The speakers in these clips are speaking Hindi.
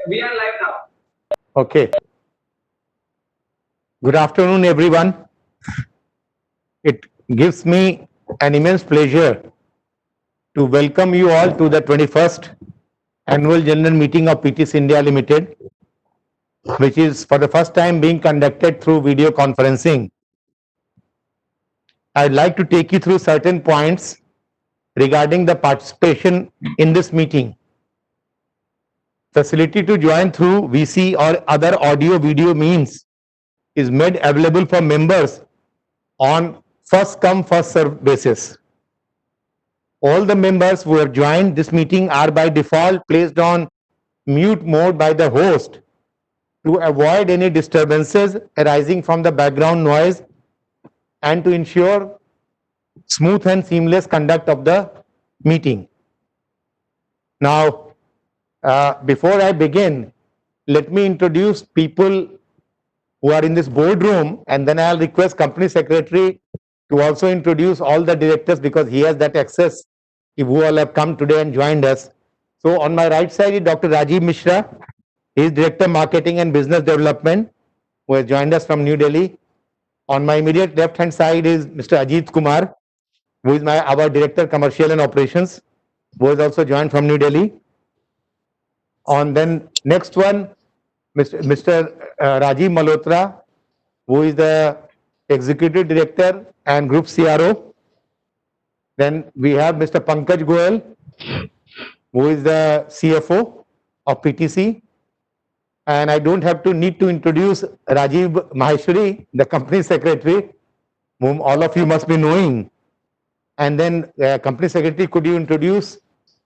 We are live now. Okay. Good afternoon, everyone. It gives me an immense pleasure to welcome you all to the 21st Annual General Meeting of PTC India Limited, which is for the first time being conducted through video conferencing. I'd like to take you through certain points regarding the participation in this meeting. Facility to join through VC or other audio video means is made available for members on first come first served basis. All the members who have joined this meeting are by default placed on mute mode by the host to avoid any disturbances arising from the background noise and to ensure smooth and seamless conduct of the meeting. Now, before I begin, let me introduce people who are in this boardroom, and then I'll request Company Secretary to also introduce all the directors because he has that access who all have come today and joined us. So on my right side is Dr. Rajiv Mishra. He is Director Marketing and Business Development, who has joined us from New Delhi. On my immediate left hand side is Mr. Ajit Kumar, who is our Director Commercial and Operations, who has also joined from New Delhi. On then next one, Mr. Rajiv Malhotra, who is the Executive Director and Group CRO. Then we have Mr. Pankaj Goel, who is the CFO of PTC. And I don't have to need to introduce Rajiv Maheshwari, the Company Secretary, whom all of you must be knowing. And then Company Secretary, could you introduce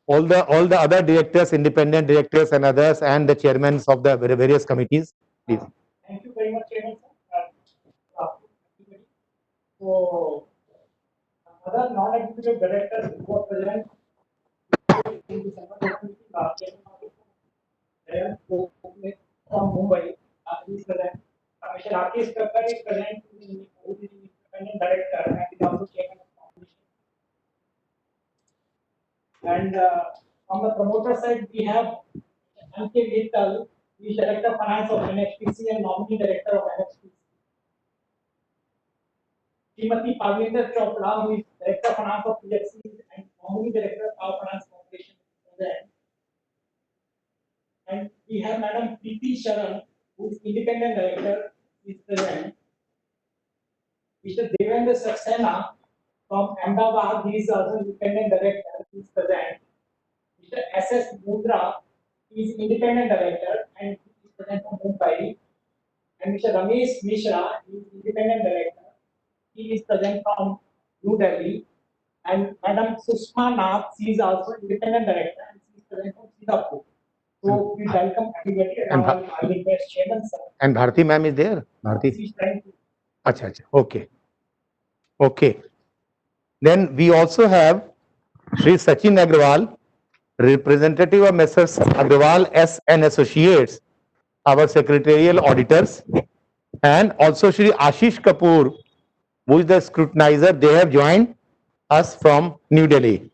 all the other directors, independent directors and others, and the chairmen of the various committees, please. Thank you very much, Chairman, sir. So, other non-executive directors who are present in December from Mumbai, is present. Mr. Rakesh Kakkar is present, who is the independent director and is also chairman of the competition. And on the promoter side, we have M.K. Vittal, who is Director of Finance of NHPC and nominee director of NHPC. Srimati Parminder Chopra, who is Director of Finance of PFC and nominee director of Power Finance Corporation, present. And we have Madam Preeti Sharan, who is independent director, is present. Mr. Devendra Saxena from Ahmedabad, he is also independent director, is present. Mr. S.S. Mudra is independent director and is present from Mumbai. And Mr. Ramesh Mishra is independent director. He is present from New Delhi. And Madam Sushma Nath, she is also independent director and she is present from Singapore. So we welcome everybody. And I request Chairman sir. And Bharti ma'am is there? Bharti? She is trying to. Acha. Okay. Okay. Then we also have Shri Sachin Agrawal, representative of Messrs. Agrawal S and Associates, our secretarial auditors, and also Shri Ashish Kapoor, who is the scrutinizer. They have joined us from New Delhi.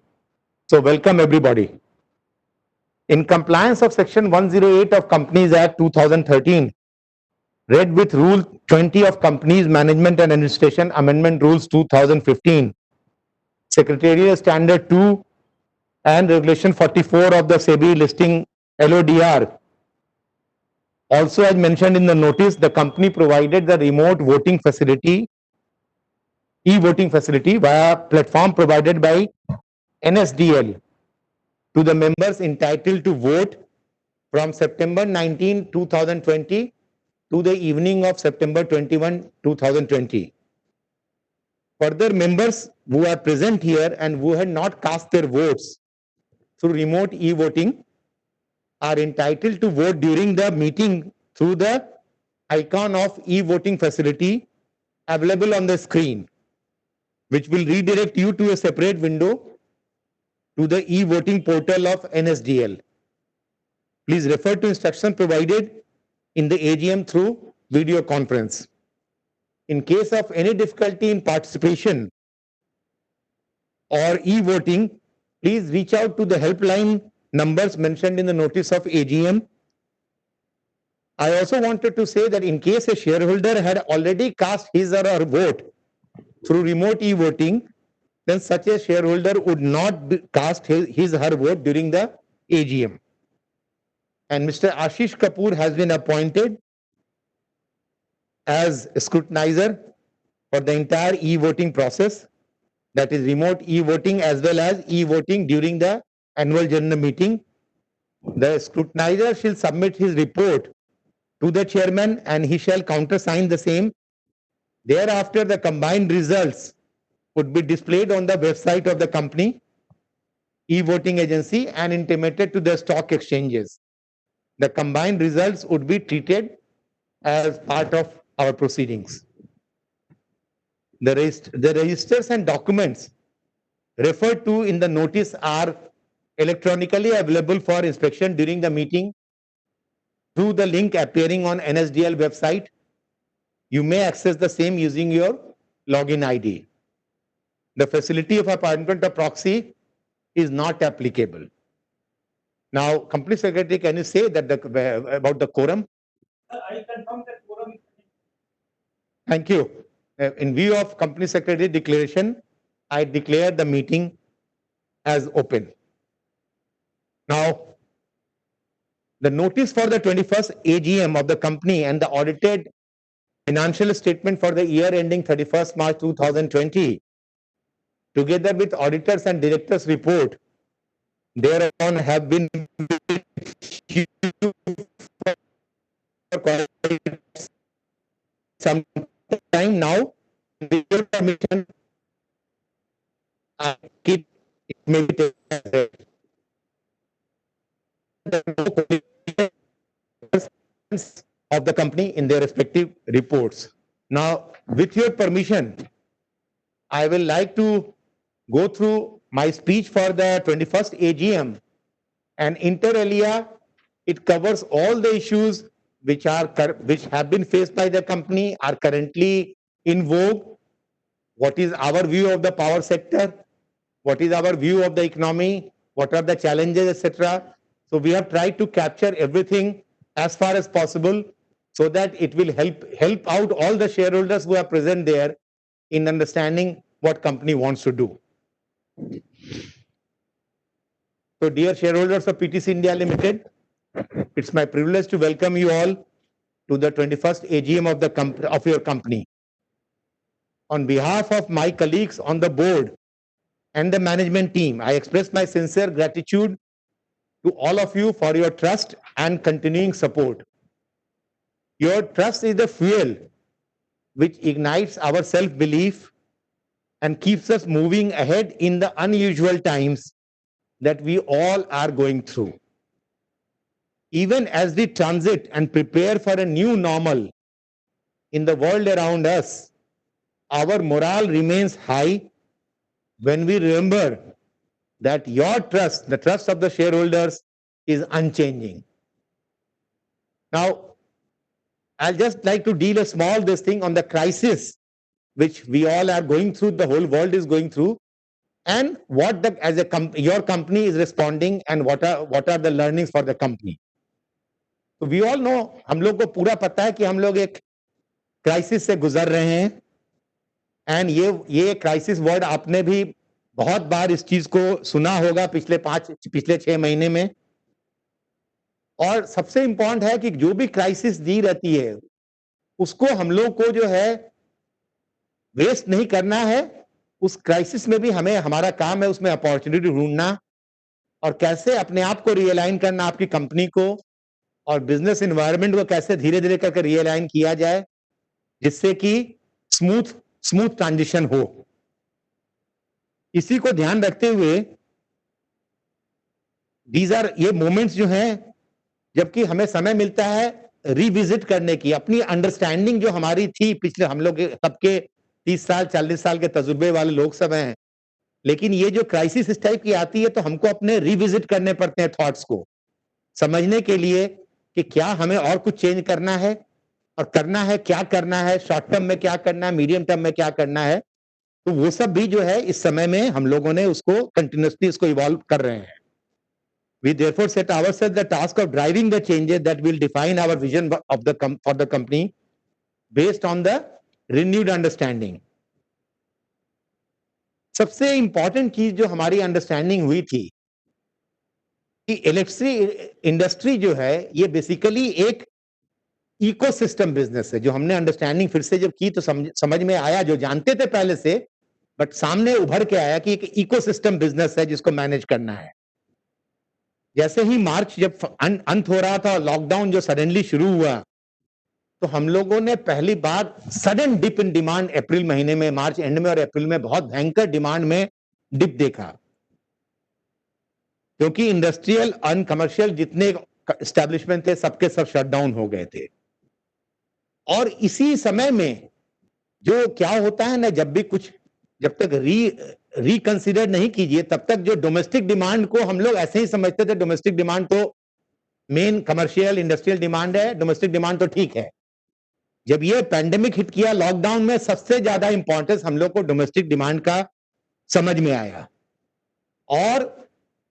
So welcome everybody. In compliance of Section 108 of Companies Act 2013, read with Rule 20 of Companies Management and Administration Amendment Rules 2015, Secretarial Standard 2 and Regulation 44 of the SEBI listing LODR. Also, as mentioned in the notice, the company provided the remote voting facility, e-voting facility via platform provided by NSDL to the members entitled to vote from September 19, 2020 to the evening of September 21, 2020. Further, members who are present here and who had not cast their votes through remote e-voting are entitled to vote during the meeting through the icon of e-voting facility available on the screen, which will redirect you to a separate window to the e-voting portal of NSDL. Please refer to instruction provided in the AGM through video conference. In case of any difficulty in participation or e-voting, please reach out to the helpline numbers mentioned in the notice of AGM I also wanted to say that in case a shareholder had already cast his or her vote through remote e-voting, then such a shareholder would not cast his or her vote during the AGM. And Mr. Ashish Kapoor has been appointed as scrutinizer for the entire e-voting process, that is remote e-voting as well as e-voting during the annual general meeting. The scrutinizer shall submit his report to the chairman and he shall countersign the same. Thereafter, the combined results would be displayed on the website of the company, e-voting agency, and intimated to the stock exchanges. The combined results would be treated as part of our proceedings. The registers and documents referred to in the notice are electronically available for inspection during the meeting through the link appearing on NSDL website. You may access the same using your login ID. The facility of appointment of proxy is not applicable. Now, Company Secretary, can you say that about the quorum? I confirm that quorum is. Thank you. In view of Company Secretary declaration, I declare the meeting as open. Now, the notice for the 21st AGM of the company and the audited financial statement for the year ending 31st March 2020, together with auditors and directors' report, thereon have been for some time now. With your permission, I keep maybe of the company in their respective reports. Now, with your permission, I will like to go through my speech for the 21st AGM, and inter alia, it covers all the issues which have been faced by the company, are currently in vogue. What is our view of the power sector? What is our view of the economy? What are the challenges, etc. So we have tried to capture everything as far as possible so that it will help out all the shareholders who are present there in understanding what company wants to do. So dear shareholders of PTC India Limited, it's my privilege to welcome you all to the 21st AGM of your company. On behalf of my colleagues on the board and the management team, I express my sincere gratitude to all of you for your trust and continuing support. Your trust is the fuel which ignites our self-belief and keeps us moving ahead in the unusual times that we all are going through. Even as we transit and prepare for a new normal in the world around us, our morale remains high when we remember that your trust, the trust of the shareholders, is unchanging. Now, I'll just like to deal a small this thing on the crisis which we all are going through, the whole world is going through, and what your company is responding and what are the learnings for the company. So we all know, हम लोग को पूरा पता है कि हम लोग एक क्राइसिस से गुजर रहे हैं, एंड ये क्राइसिस वर्ड आपने भी बहुत बार इस चीज को सुना होगा पिछले 6 महीने में. और सबसे इंपॉर्टेंट है कि जो भी क्राइसिस दी रहती है उसको हम लोग को जो है वेस्ट नहीं करना है. उस क्राइसिस में भी हमें हमारा काम है उसमें अपॉर्चुनिटी ढूंढना और कैसे अपने आप को रियलाइन करना, आपकी कंपनी को और बिजनेस एनवायरनमेंट को कैसे धीरे धीरे करके रियलाइन किया जाए जिससे कि स्मूथ ट्रांजिशन हो. इसी को ध्यान रखते हुए ये मोमेंट्स जो हैं जबकि हमें समय मिलता है रिविजिट करने की, अपनी अंडरस्टैंडिंग जो हमारी थी पिछले, हम लोग सबके 30 साल 40 साल के तजुर्बे वाले लोग सब हैं, लेकिन ये जो क्राइसिस इस टाइप की आती है तो हमको अपने रिविजिट करने पड़ते हैं थॉट्स को समझने के लिए कि क्या हमें और कुछ चेंज करना है और करना है, क्या करना है, शॉर्ट टर्म में क्या करना है, मीडियम टर्म में क्या करना है. तो वो सब भी जो है इस समय में हम लोगों ने उसको कंटिन्यूसली इसको इवॉल्व कर रहे हैं. We therefore set ourselves the task of driving the changes that will define our vision of for the company based on the renewed understanding. सबसे इंपॉर्टेंट चीज जो हमारी अंडरस्टैंडिंग हुई थी कि इलेक्ट्रिक इंडस्ट्री जो है ये बेसिकली एक इकोसिस्टम बिजनेस है। जो हमने अंडरस्टैंडिंग फिर से जब की तो समझ में आया, जो जानते थे पहले से, बट सामने उभर के आया कि एक इकोसिस्टम बिजनेस है जिसको मैनेज करना है। जैसे ही मार्च जब अंत हो रहा था, लॉकडाउन जो सडनली शुरू हुआ, तो हम लोगों ने पहली बार सडन डिप इन डिमांड अप्रैल महीने में, मार्च एंड में और अप्रैल में बहुत भयंकर डिमांड में डिप देखा, क्योंकि इंडस्ट्रियल और कमर्शियल जितने एस्टेब्लिशमेंट थे सबके सब शटडाउन हो गए थे। और इसी समय में जो क्या होता है ना, जब तक रिकंसिडर नहीं कीजिए तब तक जो डोमेस्टिक डिमांड को हम लोग ऐसे ही समझते थे, डोमेस्टिक डिमांड तो मेन कमर्शियल इंडस्ट्रियल डिमांड है, डोमेस्टिक डिमांड तो ठीक है। जब ये पैंडेमिक हिट किया लॉकडाउन में, सबसे ज्यादा इंपॉर्टेंस हम लोग को डोमेस्टिक डिमांड का समझ में आया। और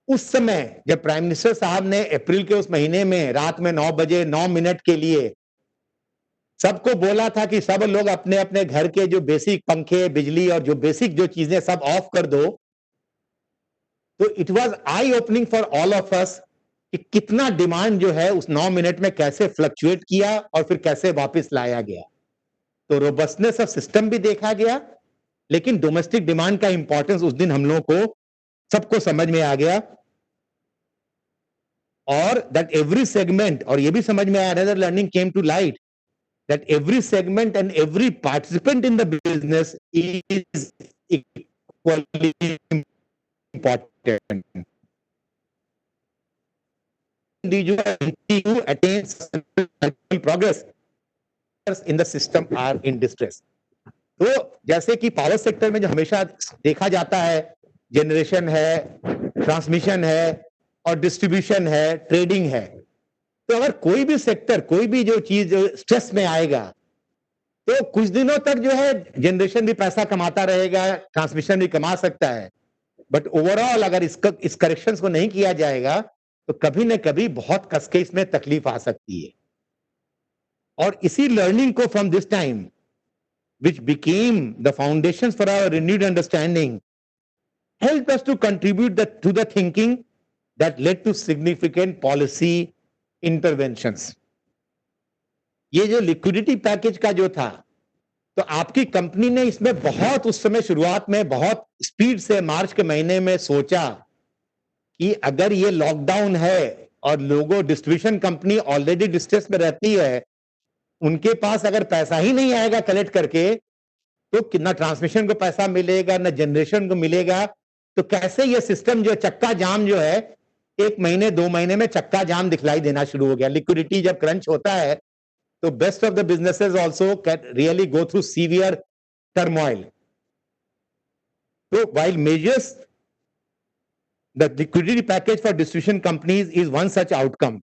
उस समय जब प्राइम मिनिस्टर साहब ने अप्रैल के उस महीने में रात में 9 बजे 9 मिनट के लिए सबको बोला था कि सब लोग अपने अपने घर के जो बेसिक पंखे, बिजली और जो बेसिक जो चीजें सब ऑफ कर दो, तो it was I opening for all of us कि कितना डिमांड जो है उस 9 मिनट में कैसे फ्लक्चुएट किया और फिर कैसे वापस लाया गया। तो रोबस्टनेस ऑफ सिस्टम भी देखा गया, लेकिन डोमेस्टिक डिमांड का इंपॉर्टेंस उस दिन हम लोगों को सबको समझ में आ गया। और दैट एवरी सेगमेंट, और ये भी समझ में आया, another learning came to light, that every segment and every participant in the business is equally important. Individual who attains progress in the system are in distress. तो जैसे कि पावर सेक्टर में जो हमेशा देखा जाता है, जनरेशन है, ट्रांसमिशन है और डिस्ट्रीब्यूशन है, ट्रेडिंग है, तो अगर कोई भी सेक्टर, कोई भी जो चीज स्ट्रेस में आएगा, तो कुछ दिनों तक जो है जनरेशन भी पैसा कमाता रहेगा, ट्रांसमिशन भी कमा सकता है, बट ओवरऑल अगर इस करेक्शंस को नहीं किया जाएगा तो कभी न कभी बहुत कसके इसमें तकलीफ आ सकती है। और इसी लर्निंग को from this time which became the foundations for our renewed understanding helped us to contribute to the thinking that led to significant policy interventions. ये जो लिक्विडिटी पैकेज का जो था, तो आपकी कंपनी ने इसमें बहुत उस समय शुरुआत में बहुत स्पीड से मार्च के महीने में सोचा कि अगर ये लॉकडाउन है और लोगों, डिस्ट्रीब्यूशन कंपनी ऑलरेडी डिस्ट्रेस में रहती है, उनके पास अगर पैसा ही नहीं आएगा कलेक्ट करके, तो ना ट्रांसमिशन को पैसा मिलेगा, ना जनरेशन को मिलेगा, तो कैसे ये सिस्टम जो चक्का जाम जो है, 1 महीने 2 महीने में चक्का जाम दिखलाई देना शुरू हो गया। लिक्विडिटी जब क्रंच होता है तो best of the businesses also can really go through severe turmoil. तो while measures, the liquidity package for distribution companies is one such outcome,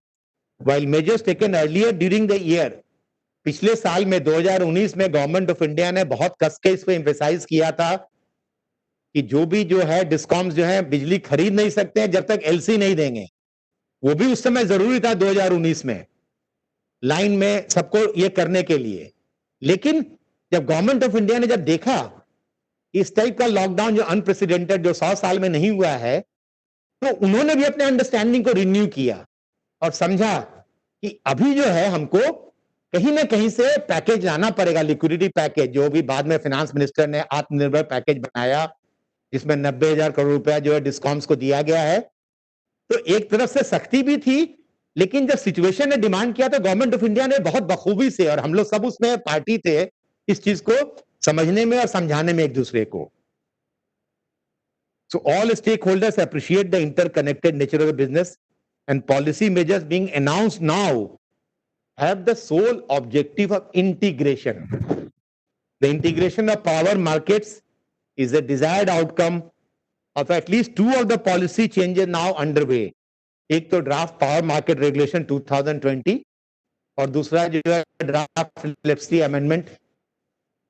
while measures taken earlier during the year, पिछले साल में 2019 में गवर्नमेंट ऑफ इंडिया ने बहुत कस के इस पे एम्फेसाइज किया था कि जो भी जो है डिस्कॉम्स जो है बिजली खरीद नहीं सकते हैं जब तक एलसी नहीं देंगे। वो भी उस समय जरूरी था 2019 में लाइन में सबको ये करने के लिए। लेकिन जब गवर्नमेंट ऑफ इंडिया ने जब देखा इस टाइप का लॉकडाउन जो अनप्रेसिडेंटेड, जो 100 साल में नहीं हुआ है, तो उन्होंने भी अपने अंडरस्टैंडिंग को रिन्यू किया और समझा कि अभी जो है हमको कहीं ना कहीं से पैकेज लाना पड़ेगा, लिक्विडिटी पैकेज, जो भी बाद में फाइनेंस मिनिस्टर ने आत्मनिर्भर पैकेज बनाया जिसमें 90,000 करोड़ रुपया जो है डिस्कॉम्स को दिया गया है। तो एक तरफ से सख्ती भी थी, लेकिन जब सिचुएशन ने डिमांड किया तो गवर्नमेंट ऑफ इंडिया ने बहुत बखूबी से, और हम लोग सब उसमें पार्टी थे, इस चीज को समझने में और समझाने में एक दूसरे को। So all stakeholders appreciate the interconnected nature of the business, and policy measures being announced now have the sole objective of integration. The integration of power markets is a desired outcome of at least 2 of the policy changes now underway. एक तो ड्राफ्ट पावर मार्केट रेगुलेशन 2020 और दूसरा जो है ड्राफ्ट इलेक्ट्रिसिटी अमेंडमेंट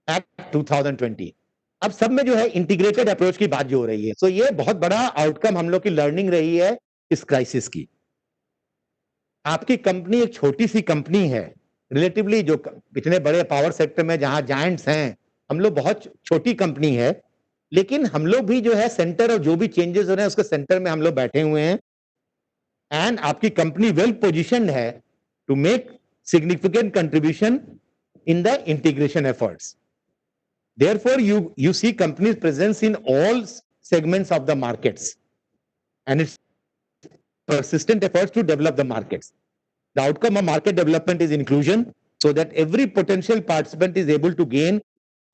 एक्ट 2020। अब सब में जो है इंटीग्रेटेड अप्रोच की बात जो हो रही है, तो ये बहुत बड़ा आउटकम हम लोग की लर्निंग रही है इस क्राइसिस की। आपकी कंपनी एक छोटी सी कंपनी है रिलेटिवली, जो इतने बड़े पावर सेक्टर में जहां जायंट्स हैं, हम लोग बहुत छोटी कंपनी है, लेकिन हम लोग भी जो है सेंटर और जो भी चेंजेस हो रहे हैं उसके सेंटर में हम लोग बैठे हुए हैं। एंड आपकी कंपनी वेल पोजिशन्ड है to make significant contribution in the integration efforts. Therefore, you see companies presence in all segments of the markets, and its persistent efforts to develop the markets. The outcome of market development is inclusion, so that every potential participant is able to gain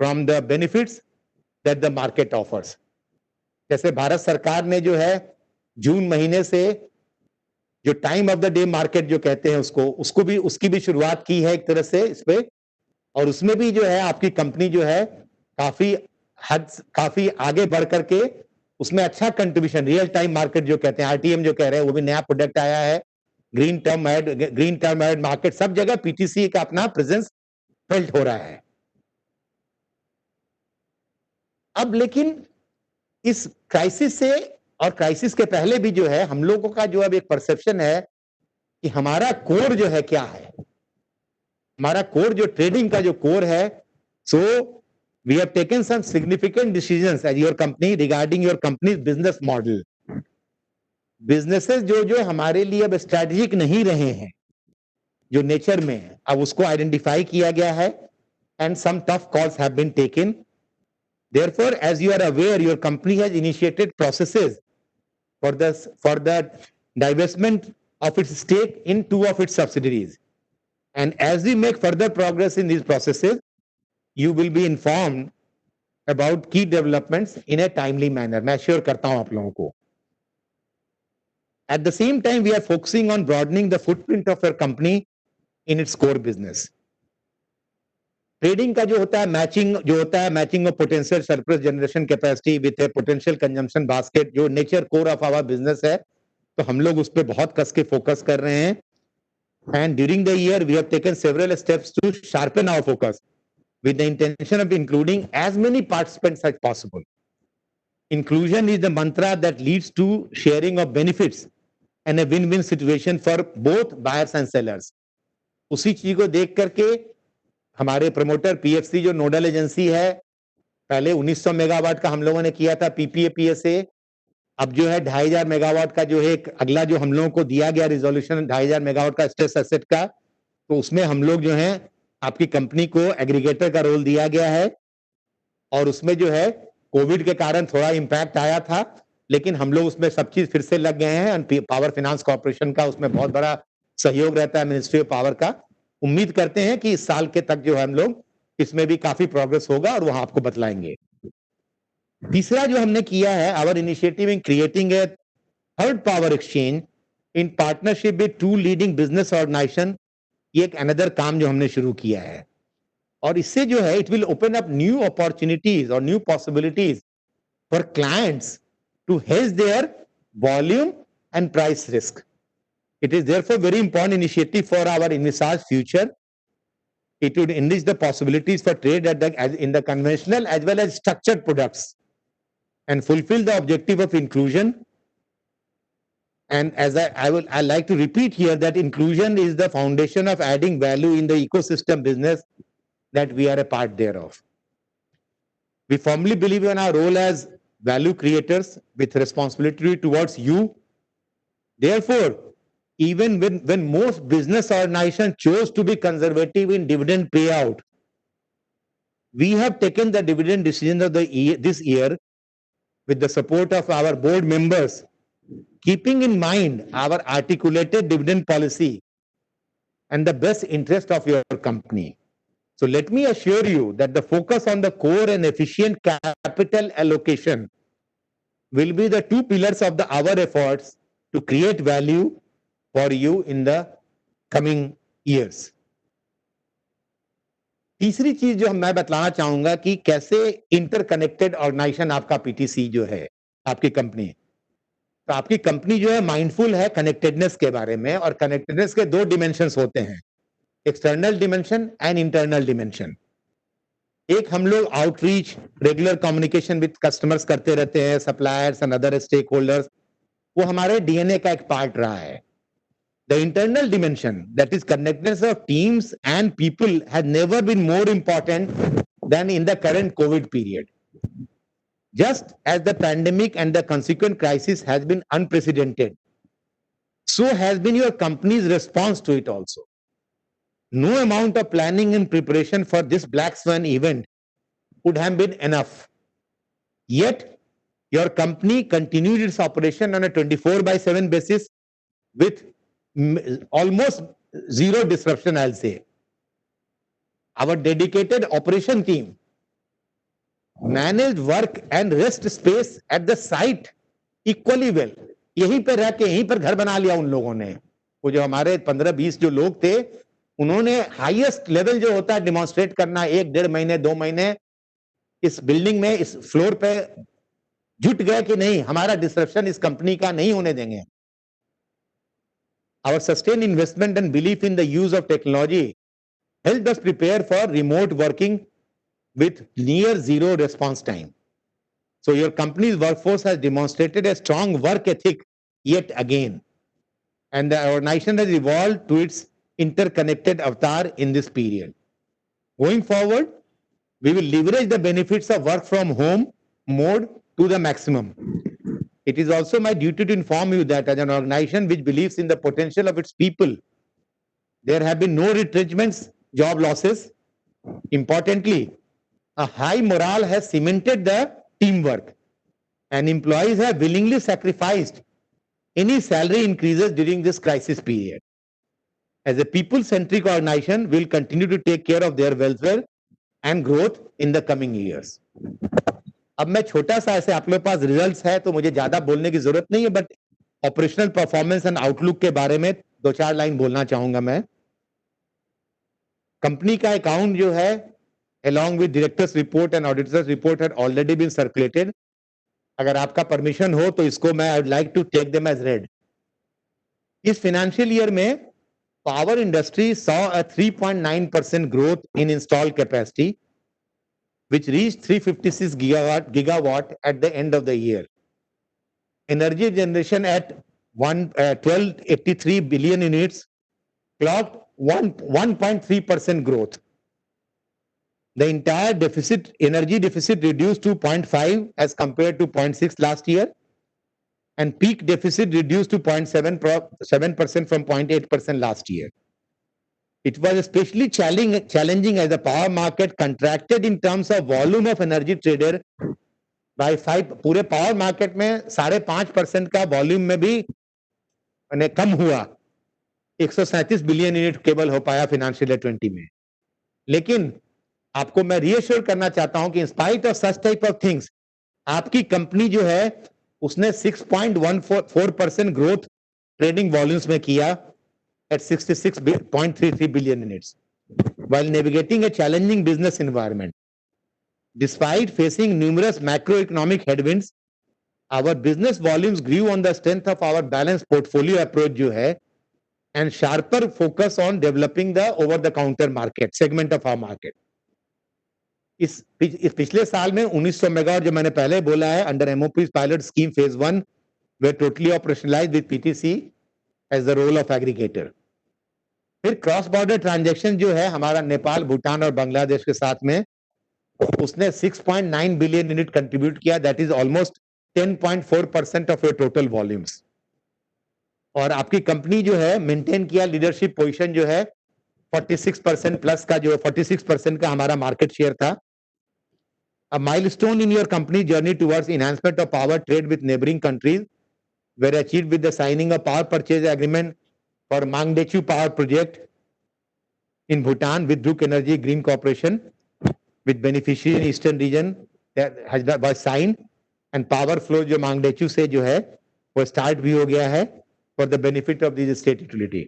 from the benefits that the market offers. जैसे भारत सरकार ने जो है जून महीने से जो time of the day market जो कहते हैं उसकी भी शुरुआत की है एक तरह से इस पे, और उसमें भी जो है आपकी कंपनी जो है काफी आगे बढ़ करके उसमें अच्छा कंट्रीब्यूशन, रियल टाइम मार्केट जो कहते हैं आरटीएम जो कह रहे हैं, वो भी नया प्रोडक्ट आया है, ग्रीन टर्म एड मार्केट, सब जगह पीटीसी का अपना प्रेजेंस फेल्ट हो रहा है। अब लेकिन इस क्राइसिस से और क्राइसिस के पहले भी जो है हम लोगों का जो अब एक परसेप्शन है कि हमारा कोर जो है क्या है, हमारा कोर जो ट्रेडिंग का जो कोर है, so we have taken some significant decisions as your company regarding your company's business model. Businesses जो हमारे लिए अब स्ट्रेटेजिक नहीं रहे हैं, जो नेचर में है, अब उसको आइडेंटिफाई किया गया है and some tough calls have been taken. Therefore, as you are aware, your company has initiated processes for the divestment of its stake in 2 of its subsidiaries. And as we make further progress in these processes, you will be informed about key developments in a timely manner. मैं श्योर करता हूं आप लोगों को। At the same time, we are focusing on broadening the footprint of your company in its core business. Trading का जो होता है matching of potential surplus generation capacity with a potential consumption basket, जो nature core of our business है, तो हम लोग उस पर बहुत कस के फोकस कर रहे हैं। And during the year we have taken several steps to sharpen our focus with the intention of including as many participants as possible. Inclusion is the mantra that leads to sharing of benefits and a win-win situation for both buyers and sellers. उसी चीज को देख करके हमारे प्रमोटर पीएफसी जो नोडल एजेंसी है, पहले 1900 मेगावाट का हम लोगों ने किया था पीपीए पीएसए, अब जो है 2500 मेगावाट का जो है अगला जो हम लोगों को दिया गया रिजोल्यूशन 2500 मेगावाट का स्ट्रेस एसेट का, तो उसमें हम लोग जो है आपकी कंपनी को एग्रीगेटर का रोल दिया गया है। और उसमें जो है कोविड के कारण थोड़ा इंपैक्ट आया था, लेकिन हम लोग उसमें सब चीज फिर से लग गए हैं। पावर फाइनेंस कॉर्पोरेशन का उसमें बहुत बड़ा सहयोग रहता है, मिनिस्ट्री ऑफ पावर का। उम्मीद करते हैं कि इस साल के तक जो है हम लोग इसमें भी काफी प्रोग्रेस होगा और वहां आपको बतलाएंगे। तीसरा जो हमने किया है, our initiative in creating a third power exchange in partnership with 2 leading business organisation, ये एक अनदर काम जो हमने शुरू किया है। और इससे जो है it will open up new opportunities और new possibilities for clients to hedge their volume and price risk. It is therefore very important initiative for our envisaged future. It would enrich the possibilities for trade in the conventional as well as structured products and fulfill the objective of inclusion. And as I like to repeat here that inclusion is the foundation of adding value in the ecosystem business that we are a part thereof. We firmly believe in our role as value creators with responsibility towards you. Therefore, even when most business organizations chose to be conservative in dividend payout, we have taken the dividend decision of this year with the support of our board members, keeping in mind our articulated dividend policy and the best interest of your company. So let me assure you that the focus on the core and efficient capital allocation will be the 2 pillars of our efforts to create value for you in the coming years. तीसरी चीज जो मैं बतलाना चाहूंगा कि कैसे इंटरकनेक्टेड ऑर्गेनाइजेशन आपका पीटीसी जो है आपकी कंपनी, तो आपकी कंपनी जो है माइंडफुल है कनेक्टेडनेस के बारे में, और कनेक्टेडनेस के 2 डिमेंशंस होते हैं, external dimension and internal dimension. एक हम लोग outreach regular communication with customers करते रहते हैं, suppliers and other stakeholders, वो हमारे डीएनए का एक पार्ट रहा है. The internal dimension, that is connectedness of teams and people, has never been more important than in the current COVID period. Just as the pandemic and the consequent crisis has been unprecedented, so has been your company's response to it also. No amount of planning and preparation for this black swan event would have been enough. Yet, your company continued its operation on a 24/7 basis with almost zero disruption, I'll say. Our dedicated operation team managed work and rest space at the site equally well. यहीं पर रह के यहीं पर घर बना लिया उन लोगों ने. वो जो हमारे 15-20 जो लोग थे, उन्होंने हाईएस्ट लेवल जो होता है डिमॉन्स्ट्रेट करना 1-1.5 महीने 2 महीने इस बिल्डिंग में इस फ्लोर पे जुट गए कि नहीं, हमारा डिस्ट्रप्शन इस कंपनी का नहीं होने देंगे. Our sustained investment and belief in the use of technology helped us prepare for remote working with near zero response time. So your company's workforce has demonstrated a strong work ethic yet again. And the organization has evolved to its interconnected avatar in this period. Going forward, we will leverage the benefits of work from home mode to the maximum. It is also my duty to inform you that as an organization which believes in the potential of its people, there have been no retrenchments, job losses. Importantly, a high morale has cemented the teamwork, and employees have willingly sacrificed any salary increases during this crisis period. As a people-centric organization, we will continue to take care of their welfare and growth in the coming years. अब मैं छोटा सा ऐसे आप लोग पास रिजल्ट्स है तो मुझे ज्यादा बोलने की जरूरत नहीं है, but operational performance and outlook के बारे में 2-4 लाइन बोलना चाहूंगा मैं. कंपनी का अकाउंट जो है along with directors report and auditors report had already been circulated. अगर आपका परमिशन हो तो इसको मैं I would like to take them as read. इस फाइनेंशियल ईयर में power industry saw a 3.9% growth in installed capacity, which reached 356 gigawatt at the end of the year. Energy generation at 1283 billion units clocked 1.3% growth. The entire energy deficit reduced to 0.5 as compared to 0.6 last year, and peak deficit reduced to 0.7% from 0.8% last year. It was especially challenging as the power market contracted in terms of volume of energy traded by 5. पूरे power market में 5.5% का volume में भी कम हुआ. 137 बिलियन यूनिट केवल हो पाया फाइनेंशियल ईयर 20 में. लेकिन आपको मैं रीअश्योर करना चाहता हूं कि in spite of such type of things, आपकी कंपनी जो है उसने 6.14% ग्रोथ ट्रेडिंग वॉल्यूम्स में किया at 66.33 billion units while navigating a challenging business environment. Despite facing numerous macroeconomic headwinds, our business volumes grew on the strength of our balanced portfolio approach जो है and sharper focus on developing the over the counter market segment of our market. इस पिछले साल में 1900 मेगावाट जो मैंने पहले बोला है under MOP's pilot scheme phase 1 were totally operationalized with PTC as the role of aggregator. फिर क्रॉस बॉर्डर ट्रांजैक्शन जो है हमारा नेपाल, भूटान और बांग्लादेश के साथ में, उसने 6.9 बिलियन यूनिट कंट्रीब्यूट किया. That is almost 10.4% of your total volumes. और आपकी कंपनी जो है मेंटेन किया लीडरशिप पोजीशन जो है 46% प्लस का, जो 46% का हमारा मार्केट शेयर था. A milestone in your company journey towards enhancement of power trade with neighboring countries were achieved with the signing of power purchase agreement for Mangdechu Power Project in Bhutan with Druk Energy Green Corporation with beneficiary in Eastern region that was signed, and power flow जो Mangdechu से जो है वो start भी हो गया है for the benefit of the state utility.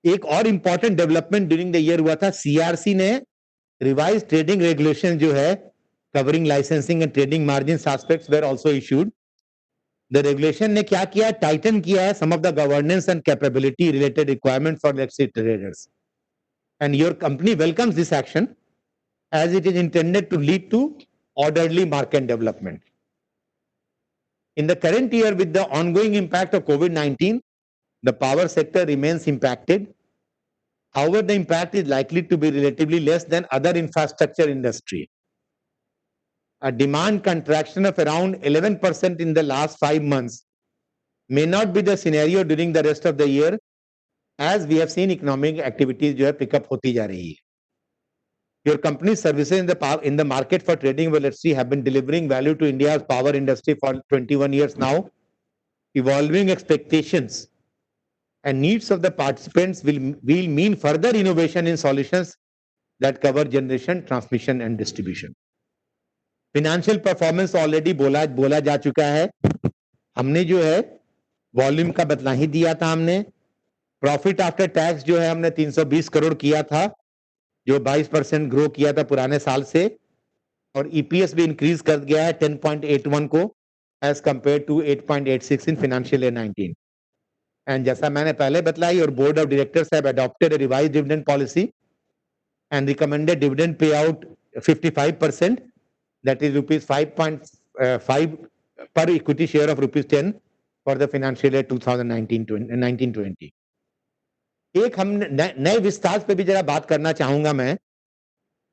एक और important development during the year हुआ था. CRC ने revised trading regulation जो है covering licensing and trading margins aspects were also issued. The regulation ने क्या किया, टाइटन किया है some of the governance and capability related requirements for electricity traders, and your company welcomes this action as it is intended to lead to orderly market development. In the current year, with the ongoing impact of COVID-19, the power sector remains impacted. However, the impact is likely to be relatively less than other infrastructure industry. A demand contraction of around 11% in the last 5 months may not be the scenario during the rest of the year, as we have seen economic activities जो है pick up होती जा रही है. Your company's services in the market for trading electricity have been delivering value to India's power industry for 21 years now. Evolving expectations and needs of the participants will mean further innovation in solutions that cover generation, transmission and distribution. Financial performance already बोला जा चुका है. हमने जो है वॉल्यूम का बतला ही दिया था. हमने प्रॉफिट आफ्टर टैक्स जो है हमने 320 करोड़ किया था, जो 22% ग्रो किया था पुराने साल से, और ईपीएस भी इंक्रीज कर गया है 10.81 को as compare to 8.86 in financial year 19. And जैसा मैंने पहले बतलाई, और board of directors have adopted a revised dividend policy and recommended dividend payout 55%, that is rupees 5.5 per equity share of rupees 10 for the financial year 2019-20. एक हम नए विस्तार पे भी जरा बात करना चाहूंगा मैं.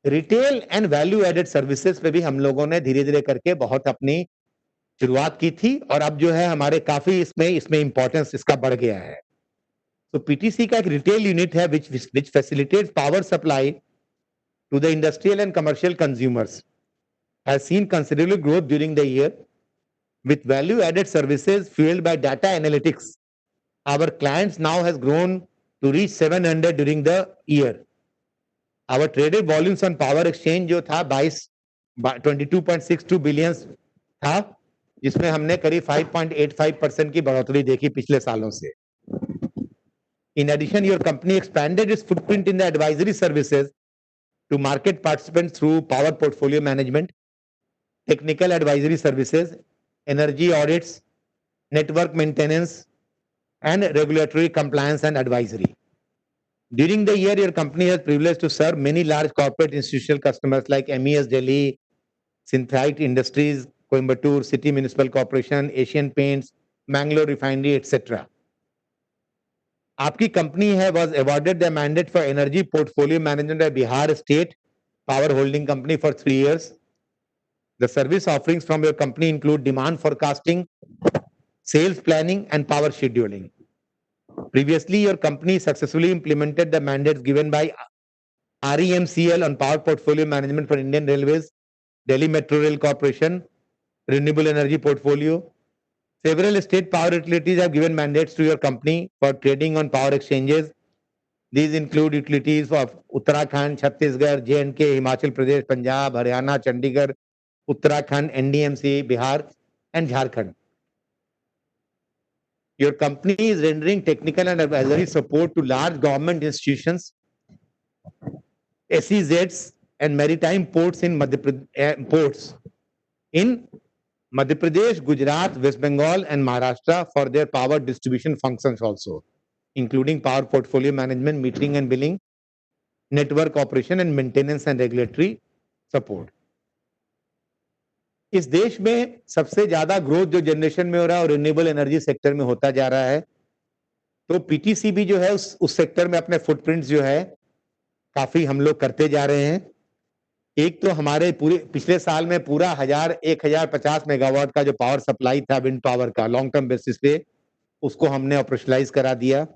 Retail and value added services पे भी हम लोगों ने धीरे धीरे करके बहुत अपनी शुरुआत की थी, और अब जो है हमारे काफी इसमें इंपॉर्टेंस इसका बढ़ गया है. तो पीटीसी का एक रिटेल यूनिट है which facilitates power supply to the industrial and commercial consumers, has seen considerable growth during the year with value added services fueled by data analytics. Our clients now has grown to reach 700 during the year. Our traded volumes on power exchange जो था 22.62 billion था, जिसमें हमने करीब 5.85% की बढ़ोतरी देखी पिछले सालों से. In addition, your company expanded its footprint in the advisory services to market participants through power portfolio management, technical advisory services, energy audits, network maintenance, and regulatory compliance and advisory. During the year, your company has privileged to serve many large corporate institutional customers like MES Delhi, Synthite Industries, Coimbatore, City Municipal Corporation, Asian Paints, Mangalore Refinery, etc. आपकी कंपनी है was awarded the mandate for energy portfolio management by Bihar State Power Holding Company for 3 years. The service offerings from your company include demand forecasting, sales planning, and power scheduling. Previously, your company successfully implemented the mandates given by REMCL on power portfolio management for Indian Railways, Delhi Metro Rail Corporation, renewable energy portfolio. Several state power utilities have given mandates to your company for trading on power exchanges. These include utilities of Uttarakhand, Chhattisgarh, J&K, Himachal Pradesh, Punjab, Haryana, Chandigarh, Uttarakhand, NDMC, Bihar, and Jharkhand. Your company is rendering technical and advisory support to large government institutions, SEZs, and maritime ports in Madhya Pradesh, Gujarat, West Bengal, and Maharashtra for their power distribution functions also, including power portfolio management, metering and billing, network operation, and maintenance and regulatory support. इस देश में सबसे ज्यादा ग्रोथ जो जनरेशन में हो रहा है और रिन्यूएबल एनर्जी सेक्टर में होता जा रहा है, तो पीटीसी भी जो है उस सेक्टर में अपने फुटप्रिंट्स जो है काफी हम लोग करते जा रहे हैं. एक तो हमारे पूरे पिछले साल में पूरा 1050 मेगावाट का जो पावर सप्लाई था विंड पावर का लॉन्ग टर्म बेसिस पे, उसको हमने ऑपरेशनलाइज करा दिया.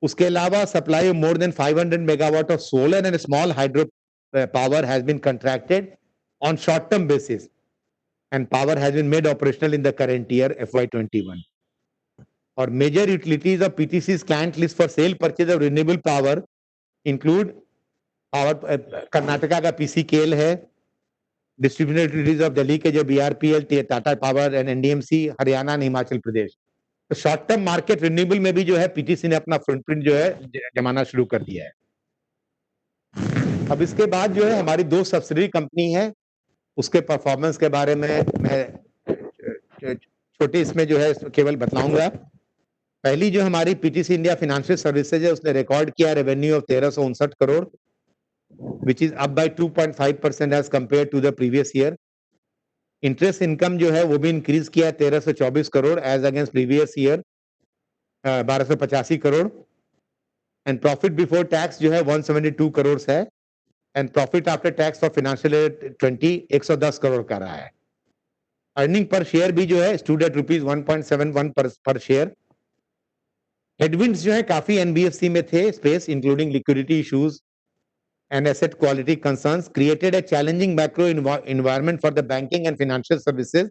उसके अलावा supply of more than 500 megawatt of solar and small hydro power has been contracted on short term basis and power has been made operational in the current year FY21. Or major utilities of PTC's client list for sale purchase of renewable power include power Karnataka का PCKL है, distributed utilities of Delhi के जो BRPL, Tata Power and NDMC, Haryana and Himachal Pradesh. तो शॉर्ट टर्म मार्केट रिन्यूएबल में भी जो है पीटीसी ने अपना फुटप्रिंट जो है जमाना शुरू कर दिया है. अब इसके बाद जो है हमारी 2 सब्सिडरी कंपनी है, उसके परफॉर्मेंस के बारे में मैं छोटे इसमें जो है केवल बतलाऊंगा. पहली जो हमारी पीटीसी इंडिया फाइनेंशियल सर्विसेज है, उसने रिकॉर्ड किया revenue of 1359 crore, which is up by 2.5% as compared to the previous year. Interest income जो है वो भी इंक्रीज किया है 1324 crore as against previous year 1285 crore. And profit before tax जो है 172 करोड़ है and profit after tax for financial year 110 crore का रहा है। अर्निंग पर शेयर भी जो है स्टूड एट रुपीज 1.71 पर शेयर। हेडविंड्स जो है काफी एनबीएफसी में थे, space including liquidity issues and asset quality concerns created a challenging macro environment for the banking and financial services.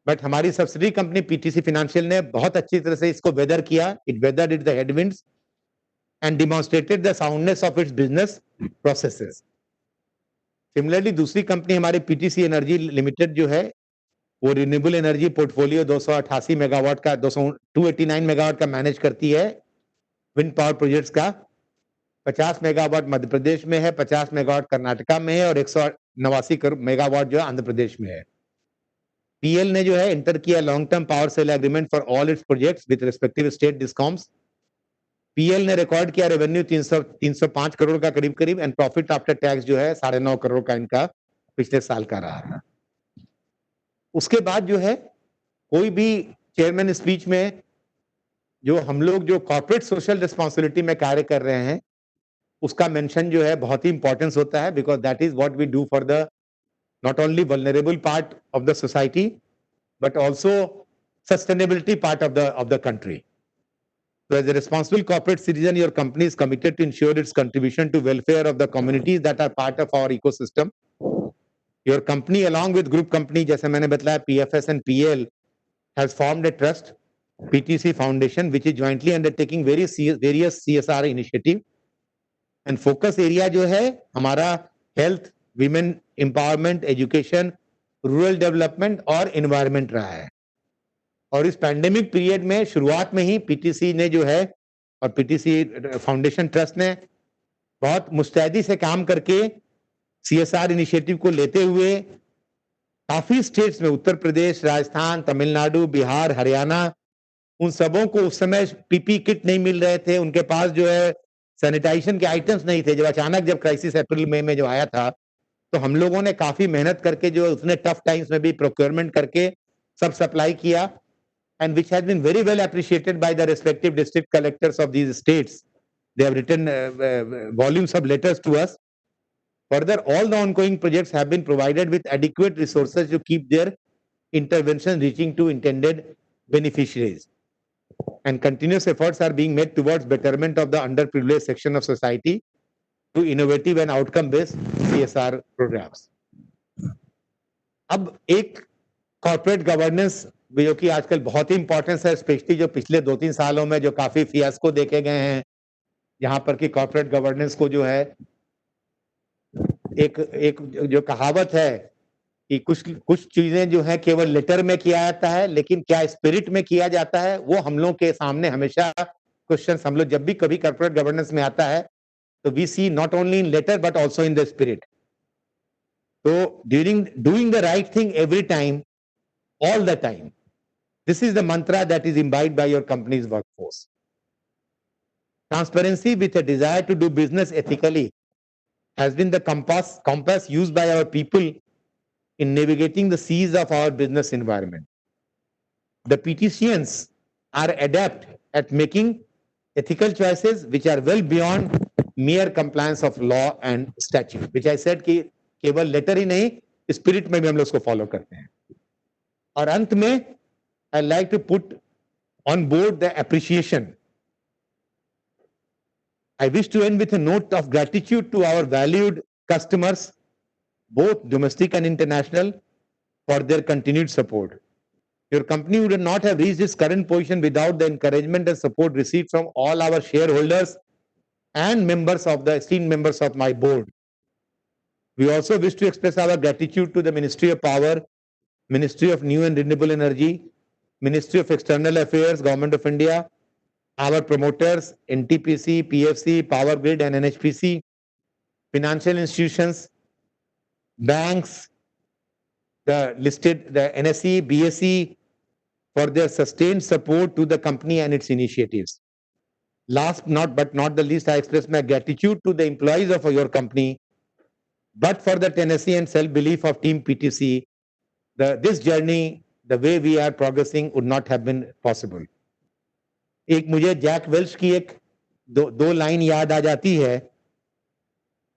But हमारी सब्सिडी कंपनी पीटीसी फाइनेंशियल ने बहुत अच्छी तरह से इसको वेदर किया. It weathered it the headwinds and demonstrated the soundness of its business processes. Similarly, दूसरी कंपनी हमारी पीटीसी एनर्जी लिमिटेड जो है वो रिन्यूएबल एनर्जी पोर्टफोलियो 288 मेगावाट का 289 मेगावाट का मैनेज करती है विंड पावर प्रोजेक्ट्स का। 50 मेगावाट मध्य प्रदेश में है, 50 मेगावाट कर्नाटका में है और 189 मेगावाट जो है आंध्र प्रदेश में है। पीएल ने जो है एंटर किया long term power sale agreement for all it's projects with respective state discoms. PL ने रिकॉर्ड किया रेवेन्यू 305 करोड़ का करीब एंड प्रॉफिट आफ्टर टैक्स जो है 9.5 करोड़ का इनका पिछले साल का रहा था। उसके बाद जो है कोई भी चेयरमैन स्पीच में जो हम लोग जो कॉर्पोरेट सोशल रिस्पॉन्सिबिलिटी में कार्य कर रहे हैं उसका मेंशन जो है बहुत ही इंपॉर्टेंस होता है because that is what we do for the not only vulnerable part of the society but also sustainability part of the country. So as a responsible corporate citizen, your company is committed to ensure its contribution to welfare of the communities that are part of our ecosystem. Your company, along with group company, जैसे मैंने बताया PFS and PL, has formed a trust, PTC Foundation, which is jointly undertaking various CSR initiative. And focus area जो है हमारा health, women empowerment, education, rural development और environment रहा है। और इस पैंडेमिक पीरियड में शुरुआत में ही पीटीसी ने जो है और पीटीसी फाउंडेशन ट्रस्ट ने बहुत मुस्तैदी से काम करके सीएसआर इनिशिएटिव को लेते हुए काफी स्टेट्स में उत्तर प्रदेश, राजस्थान, तमिलनाडु, बिहार, हरियाणा उन सबों को उस समय पीपी किट नहीं मिल रहे थे, उनके पास जो है सैनिटाइजेशन के आइटम्स नहीं थे। जब अचानक जब क्राइसिस अप्रैल मई में जो आया था तो हम लोगों ने काफी मेहनत करके जो उतने टफ टाइम्स में भी प्रोक्योरमेंट करके सब सप्लाई किया and which has been very well appreciated by the respective district collectors of these states. They have written volumes of letters to us. Further, all the ongoing projects have been provided with adequate resources to keep their intervention reaching to intended beneficiaries. And continuous efforts are being made towards betterment of the underprivileged section of society through innovative and outcome-based CSR programs. अब एक कॉर्पोरेट गवर्नेंस जो कि आजकल बहुत ही इंपॉर्टेंस है, स्पेशली जो पिछले 2-3 सालों में जो काफी फियास्को देखे गए हैं, जहां पर कि कॉर्पोरेट गवर्नेंस को जो है एक जो कहावत है कि कुछ चीजें जो है केवल लेटर में किया जाता है, लेकिन क्या स्पिरिट में किया जाता है, वो हम लोग के सामने हमेशा क्वेश्चन हम लोग जब भी कभी कॉर्पोरेट गवर्नेंस में आता है तो we see not only in letter but also in the spirit. तो during doing the right thing every time, all the time. This is the mantra that is imbibed by your company's workforce. Transparency with a desire to do business ethically has been the compass used by our people in navigating the seas of our business environment. The PTCians are adept at making ethical choices which are well beyond mere compliance of law and statute, which I said कि केवल लेटर ही नहीं, स्पिरिट में भी हम लोग उसको फॉलो करते हैं। और अंत में I like to put on board the appreciation. I wish to end with a note of gratitude to our valued customers, both domestic and international, for their continued support. Your company would not have reached its current position without the encouragement and support received from all our shareholders and esteemed members of my board. We also wish to express our gratitude to the Ministry of Power, Ministry of New and Renewable Energy, Ministry of External Affairs, Government of India, our promoters, NTPC, PFC, Power Grid and NHPC, financial institutions, banks, the NSE, BSE, for their sustained support to the company and its initiatives. Last but not the least, I express my gratitude to the employees of your company, but for the tenacity and self-belief of Team PTC, this journey, the way we are progressing would not have been possible. एक मुझे जैक वेल्च की एक दो लाइन याद आ जाती है,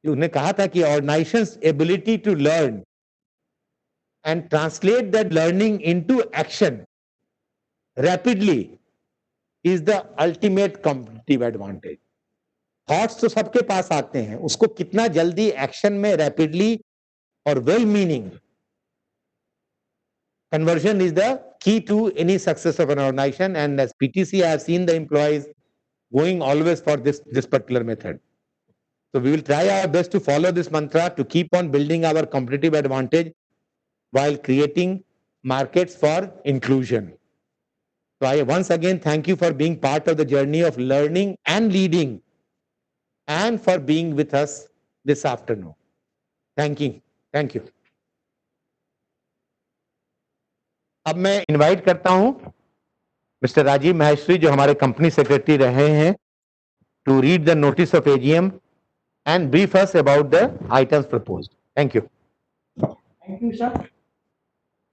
उसने कहा था कि organisation's ability to learn and translate that learning into action rapidly is the ultimate competitive advantage. Thoughts तो सबके पास आते हैं, उसको कितना जल्दी एक्शन में रैपिडली और well meaning conversion is the key to any success of an organization, and as PTC I have seen the employees going always for this particular method. So we will try our best to follow this mantra to keep on building our competitive advantage while creating markets for inclusion. So I once again thank you for being part of the journey of learning and leading and for being with us this afternoon. Thank you. Thank you. अब मैं इनवाइट करता हूं मिस्टर राजीव महेश्वरी, जो हमारे कंपनी सेक्रेटरी रहे हैं, to read the notice of AGM and brief us about the items proposed. Thank you. Thank you, sir.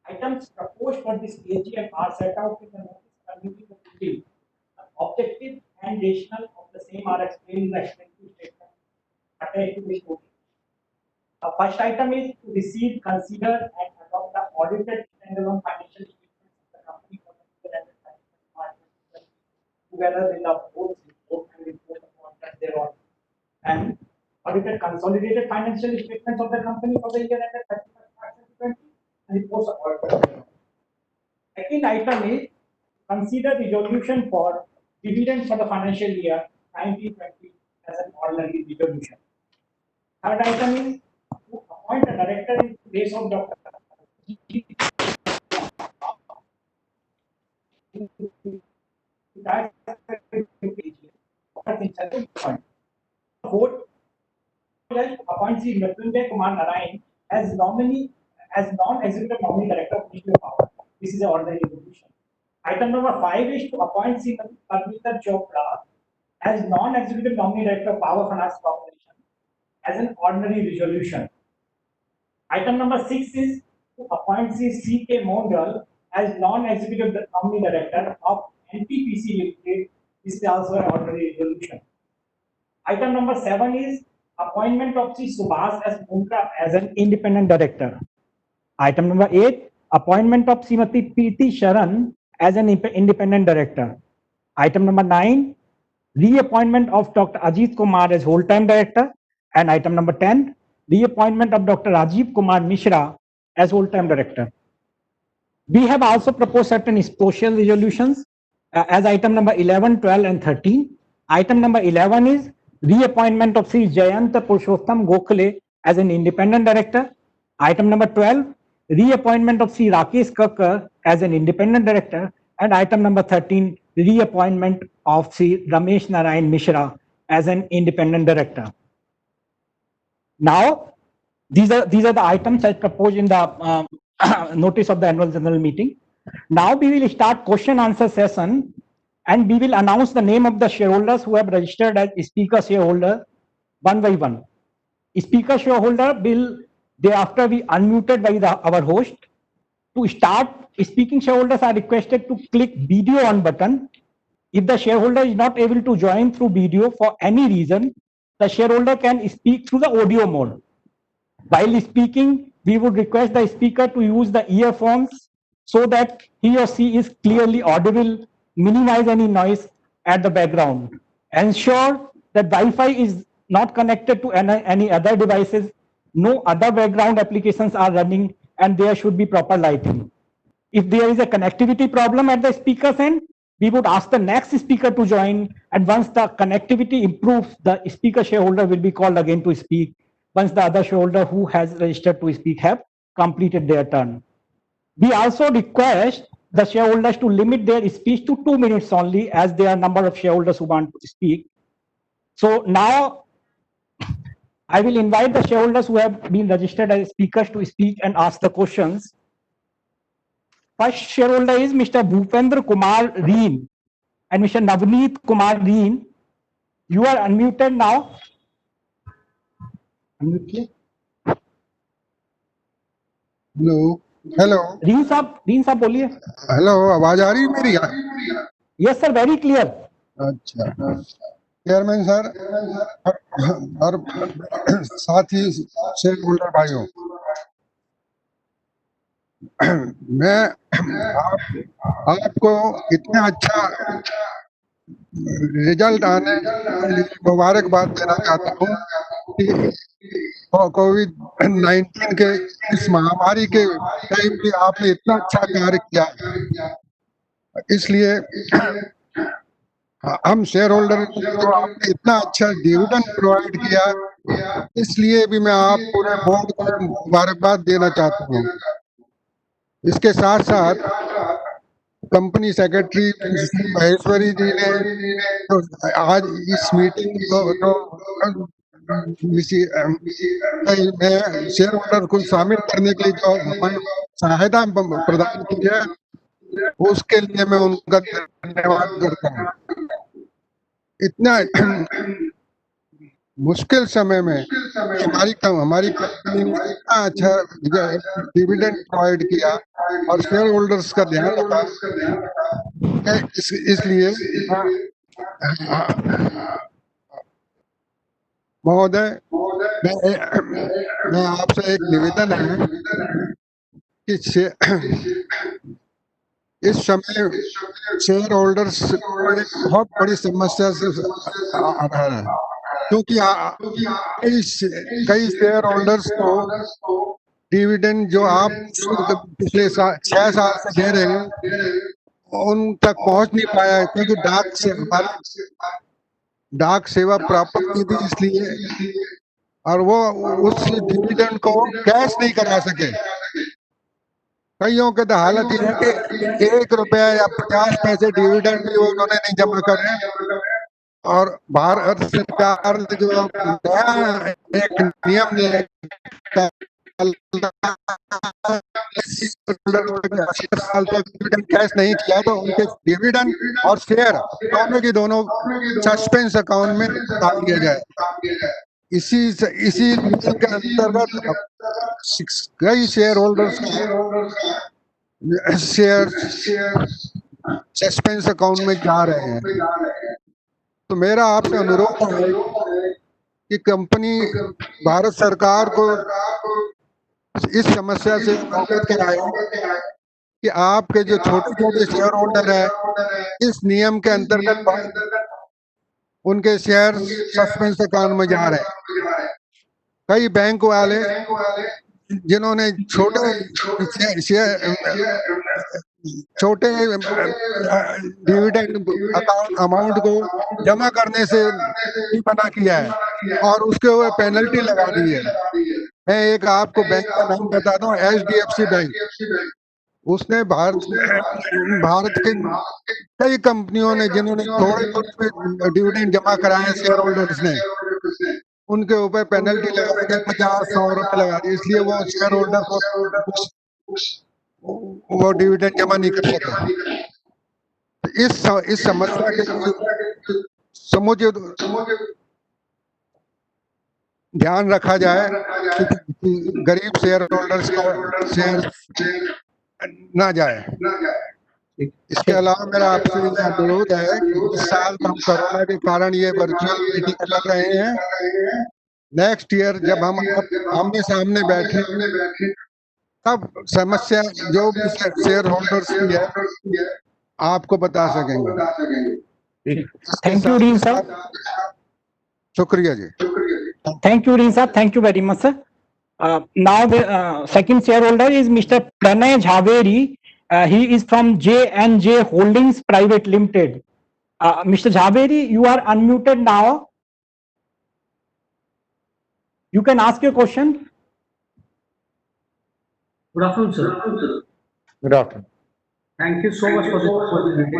Items proposed for this AGM are set out in the notice convening the meeting. The objective and rationale of the same are explained in the explanatory statement attached to this notice. The first item is to receive, consider, and adopt the audited standalone financial statements of the company for the year ended 31st March 2020, together with the board's report and report of content thereon, and audited consolidated financial statements of the company for the year ended 31st March 2020, and reports of auditor. Second item is consider resolution for dividend for the financial year 1920 as an ordinary resolution. Third item is to appoint a director in place of Dr. Fourth, appoint Sri Mrityunjay Kumar Narayan as nominee, as non-executive nominee director of nuclear power. This is an ordinary resolution. Item number 5 is to appoint Sri Parminder Chopra as non-executive nominee director of Power Finance Corporation as an ordinary resolution. Item number 6 is to appoint Sri C.K. Mondal as non-executive nominee director of NTPC Limited. This is also an ordinary resolution. Item number 7 is appointment of Sri Subhas S. Mundra as an independent director. Item number 8, appointment of Srimati Preeti Sharan as an independent director. Item number 9, reappointment of Dr. Ajit Kumar as whole-time director. And item number 10, reappointment of Dr. Rajiv Kumar Mishra as whole-time director. We have also proposed certain special resolutions as item number 11, 12, and 13. Item number 11 is reappointment of Sri Jayanta Purushottam Gokhale as an independent director. Item number 12, reappointment of Sri Rakesh Kakkar as an independent director. And item number 13, reappointment of Sri Ramesh Narayan Mishra as an independent director. Now, these are the items as proposed in the notice of the annual general meeting. Now we will start question answer session, and we will announce the name of the shareholders who have registered as speaker shareholder one by one. Speaker shareholder will thereafter be unmuted by our host. To start, speaking shareholders are requested to click video on button. If the shareholder is not able to join through video for any reason, the shareholder can speak through the audio mode. While speaking, we would request the speaker to use the earphones so that he or she is clearly audible, minimize any noise at the background. Ensure that Wi-Fi is not connected to any other devices, no other background applications are running, and there should be proper lighting. If there is a connectivity problem at the speaker's end, we would ask the next speaker to join, and once the connectivity improves, the speaker shareholder will be called again to speak once the other shareholder who has registered to speak have completed their turn. We also request the shareholders to limit their speech to 2 minutes only, as there are a number of shareholders who want to speak. So now I will invite the shareholders who have been registered as speakers to speak and ask the questions. First shareholder is Mr. Bhupendra Kumar Reen and Mr. Navneet Kumar Reen. You are unmuted now. Unmute. Hello. Hello रीन साहब बोलिए। हेलो, आवाज आ रही है मेरी? Yes sir, very clear. अच्छा, चेयरमैन सर और साथी शेयर होल्डर भाइयों, मैं आपको इतना अच्छा रिजल्ट आने के लिए मुबारकबाद देना चाहता हूँ कि कोविड-19 के इस महामारी के टाइम भी आपने इतना अच्छा कार्य किया। इसलिए हम शेयर होल्डर को आपने इतना अच्छा डिविडेंड प्रोवाइड किया, इसलिए भी मैं आप पूरे बोर्ड को मुबारकबाद देना चाहता हूँ। इसके साथ साथ कंपनी सेक्रेटरी श्री महेश्वरी जी ने तो आज इस मीटिंग को में शेयर होल्डर को शामिल करने के लिए जो हमारी सहायता प्रदान की है, उसके लिए मैं उनका धन्यवाद करता हूँ। इतना मुश्किल समय में हमारी कंपनी ने इतना अच्छा डिविडेंड प्रोवाइड किया और शेयर होल्डर्स का ध्यान रखा, इसलिए महोदय मैं आपसे एक निवेदन है कि इस समय शेयर होल्डर्स को एक बहुत बड़ी समस्या से आ रहा है, क्योंकि कई शेयर होल्डर्स को डिविडेंड जो आप पिछले 6 साल से दे रहे हैं उन तक पहुंच नहीं पाया है, क्योंकि डाक सेवा प्राप्त की थी इसलिए, और वो उस डिविडेंड को कैश नहीं करा सके। कईयों के तो हालत ये है कि 1 रुपया या 50 पैसे डिविडेंड भी उन्होंने नहीं जमा करे, और भारत सरकार जो नया एक नियम ने साल तक डिविडेंड कैश नहीं किया तो उनके डिविडेंड और शेयर दोनों सस्पेंस अकाउंट में डाल दिया जाए। इसी नियम के अंतर्गत कई share holders share suspense account में जा रहे हैं। तो मेरा आपसे अनुरोध है कि कंपनी भारत सरकार को इस समस्या से अवगत कराए कि आपके जो छोटे शेयर होल्डर है इस नियम के अंतर्गत उनके शेयर सस्पेंस अकाउंट में जा रहे हैं। कई बैंक वाले जिन्होंने छोटे डिविडेंड अमाउंट को जमा करने से भी मना किया है और उसके ऊपर पेनल्टी लगा दी है। मैं एक आपको बैंक का नाम बताता हूँ, HDFC बैंक। उसने भारत के कई कंपनियों ने जिन्होंने थोड़े डिविडेंड जमा कराए शेयर होल्डर्स ने, उनके ऊपर पेनल्टी लगा के 50-100 रुपए लगा दी, इसलिए वो शेयर होल्डर वो डिविडेंड जमा नहीं कर सके। इस समस्या के समुचित ध्यान रखा जाए कि गरीब शेयर होल्डर्स का शेयर ना जाए। इसके अलावा मेरा आपसे अनुरोध है कि इस साल हम कोरोना के कारण ये वर्चुअल मीटिंग कर रहे हैं। नेक्स्ट ईयर जब हम आमने सामने बैठे तब समस्या जो भी शेयर होल्डर्स की है आपको बता सकेंगे। थैंक यू रीन साहब। शुक्रिया जी। Thank you, Rin sir. Thank you very much, sir. Now the second shareholder is Mr. Pranay Jhaveri. He is from J&J Holdings Private Limited. Mr. Jhaveri, you are unmuted now. You can ask your question. Good afternoon, sir. Good afternoon. Thank you so much for this opportunity.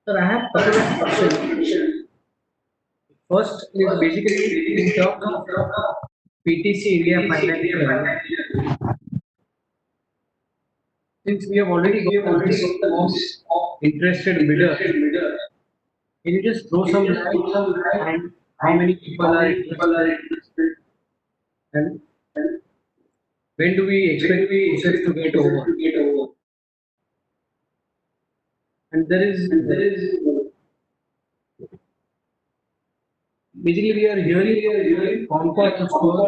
Sir, I have a couple of questions. First is basically in terms of PTC India Finance. Since we have already got a list of interested bidders, can you just throw some light on how many people are interested? And when do we expect the process to get over? And there is basically we are hearing Concord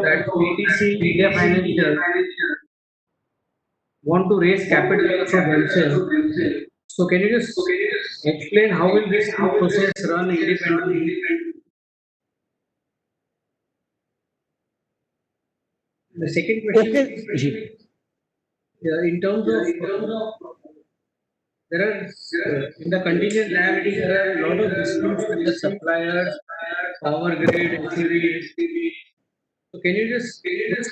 that PTC India Financial want to raise capital for themselves. So can you just explain how will this process run independently? The second question Okay, is in terms of there are in the contingent liabilities there are a lot of disputes with the suppliers, power grid, LCV. So can you just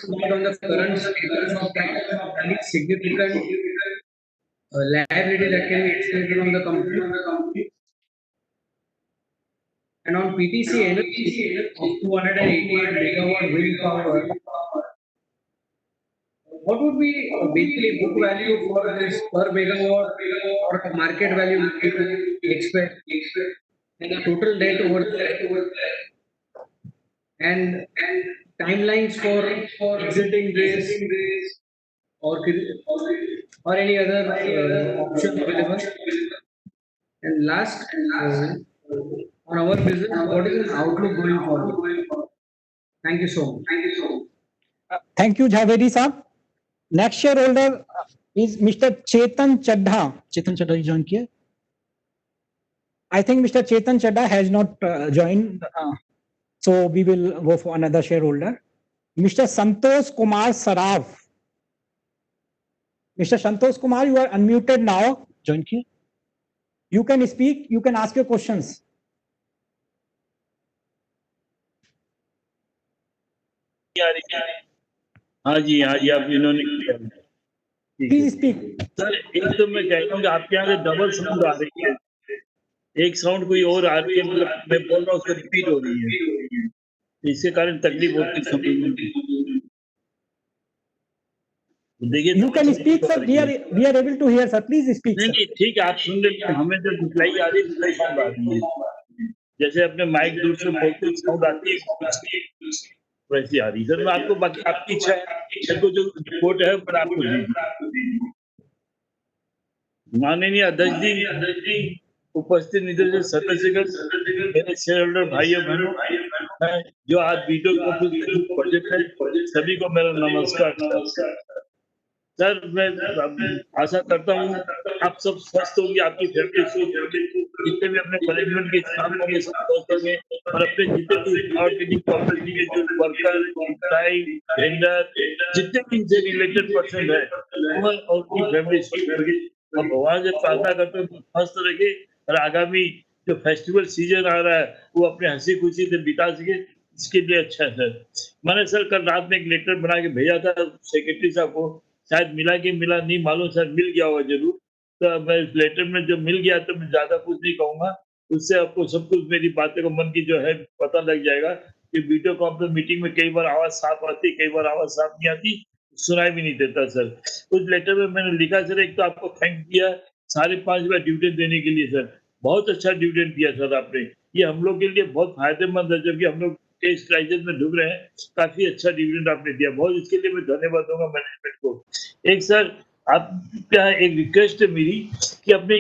comment on the current status of that? Any significant liability that can be expected on the company? And on PTC energy of 288 megawatt wind power, what would be basically book value for this per megawatt or the market value we expect and the total debt over there and timelines for exiting this or any other option available. And last, on our business, what is the outlook going forward? Thank you so much. thank you, Jhaveri Saab. Next shareholder is Mr. Chetan Chadha. Chetan Chadha, you joined here? I think Mr. Chetan Chadha has not joined, so we will go for another shareholder. Mr. Santosh Kumar Saraf. Mr. Santosh Kumar, you are unmuted now. Join here. You can speak, you can ask your questions. हाँ जी आप इन्होंने किया Please speak. सर एक तो मैं कह रहा हूँ कि आपके यहाँ से डबल साउंड आ रही है, एक साउंड कोई और आ रही है, मतलब मैं बोल रहा हूँ उसको रिपीट हो रही है, इसके कारण तकलीफ होती है समझ में। देखिए You can speak, sir. We are able to hear, sir. Please speak. नहीं Sir. नहीं ठीक है, आप सुन लेते हैं, हमें जो रिप्लाई आ रही है रिप्लाई साउंड आ रही है, जैसे अपने माइक दूर से बोलते साउंड आती है वैसी आ रही है। सर मैं आपको बाकी आपकी इच्छा है, सबको जो रिपोर्ट है पर आपको दीजिए। माननीय अध्यक्ष जी, उपस्थित निदेशक सदस्यगण, मेरे शेयर होल्डर भाइयों बहनों, जो आज वीडियो प्रोजेक्ट है, सभी को मेरा नमस्कार। सर मैं आशा करता हूँ आप सब स्वस्थ होंगे, आपकी फैमिली स्वस्थ होगी, जितने भी अपने मैनेजमेंट के स्टाफ होंगे सब स्वस्थ होंगे और अपने जितने भी ऑर्गेनिक प्रॉपर्टी के जो वर्कर, एम्प्लॉय, वेंडर, जितने भी इनसे रिलेटेड पर्सन है वो और उनकी फैमिली स्वस्थ होगी और भगवान से प्रार्थना करते हैं स्वस्थ रखे और आगामी जो फेस्टिवल सीजन आ रहा है वो अपने हंसी खुशी से बिता सके, इसके लिए अच्छा है सर। मैंने सर कल रात में एक लेटर बना के भेजा था सेक्रेटरी साहब को, शायद मिला कि मिला नहीं मालूम, सर मिल गया होगा जरूर। तो मैं इस लेटर में जो मिल गया तो मैं ज्यादा कुछ नहीं कहूंगा, उससे आपको सब कुछ मेरी बातें को मन की जो है पता लग जाएगा कि वीडियो कॉन्फ्रेंस मीटिंग में कई बार आवाज साफ आती, कई बार आवाज साफ नहीं आती, सुनाई भी नहीं देता सर। उस लेटर में मैंने लिखा सर, एक तो आपको थैंक दिया 5.5 बार डिविडेंड देने के लिए सर, बहुत अच्छा डिविडेंड दिया सर आपने, ये हम लोग के लिए बहुत फायदेमंद है, जबकि हम लोग इस क्राइसिस में डूब रहे हैं, काफी अच्छा डिविडेंड आपने दिया, बहुत इसके लिए मैं धन्यवाद दूंगा मैनेजमेंट को। एक सर आप क्या एक रिक्वेस्ट है मेरी कि अपने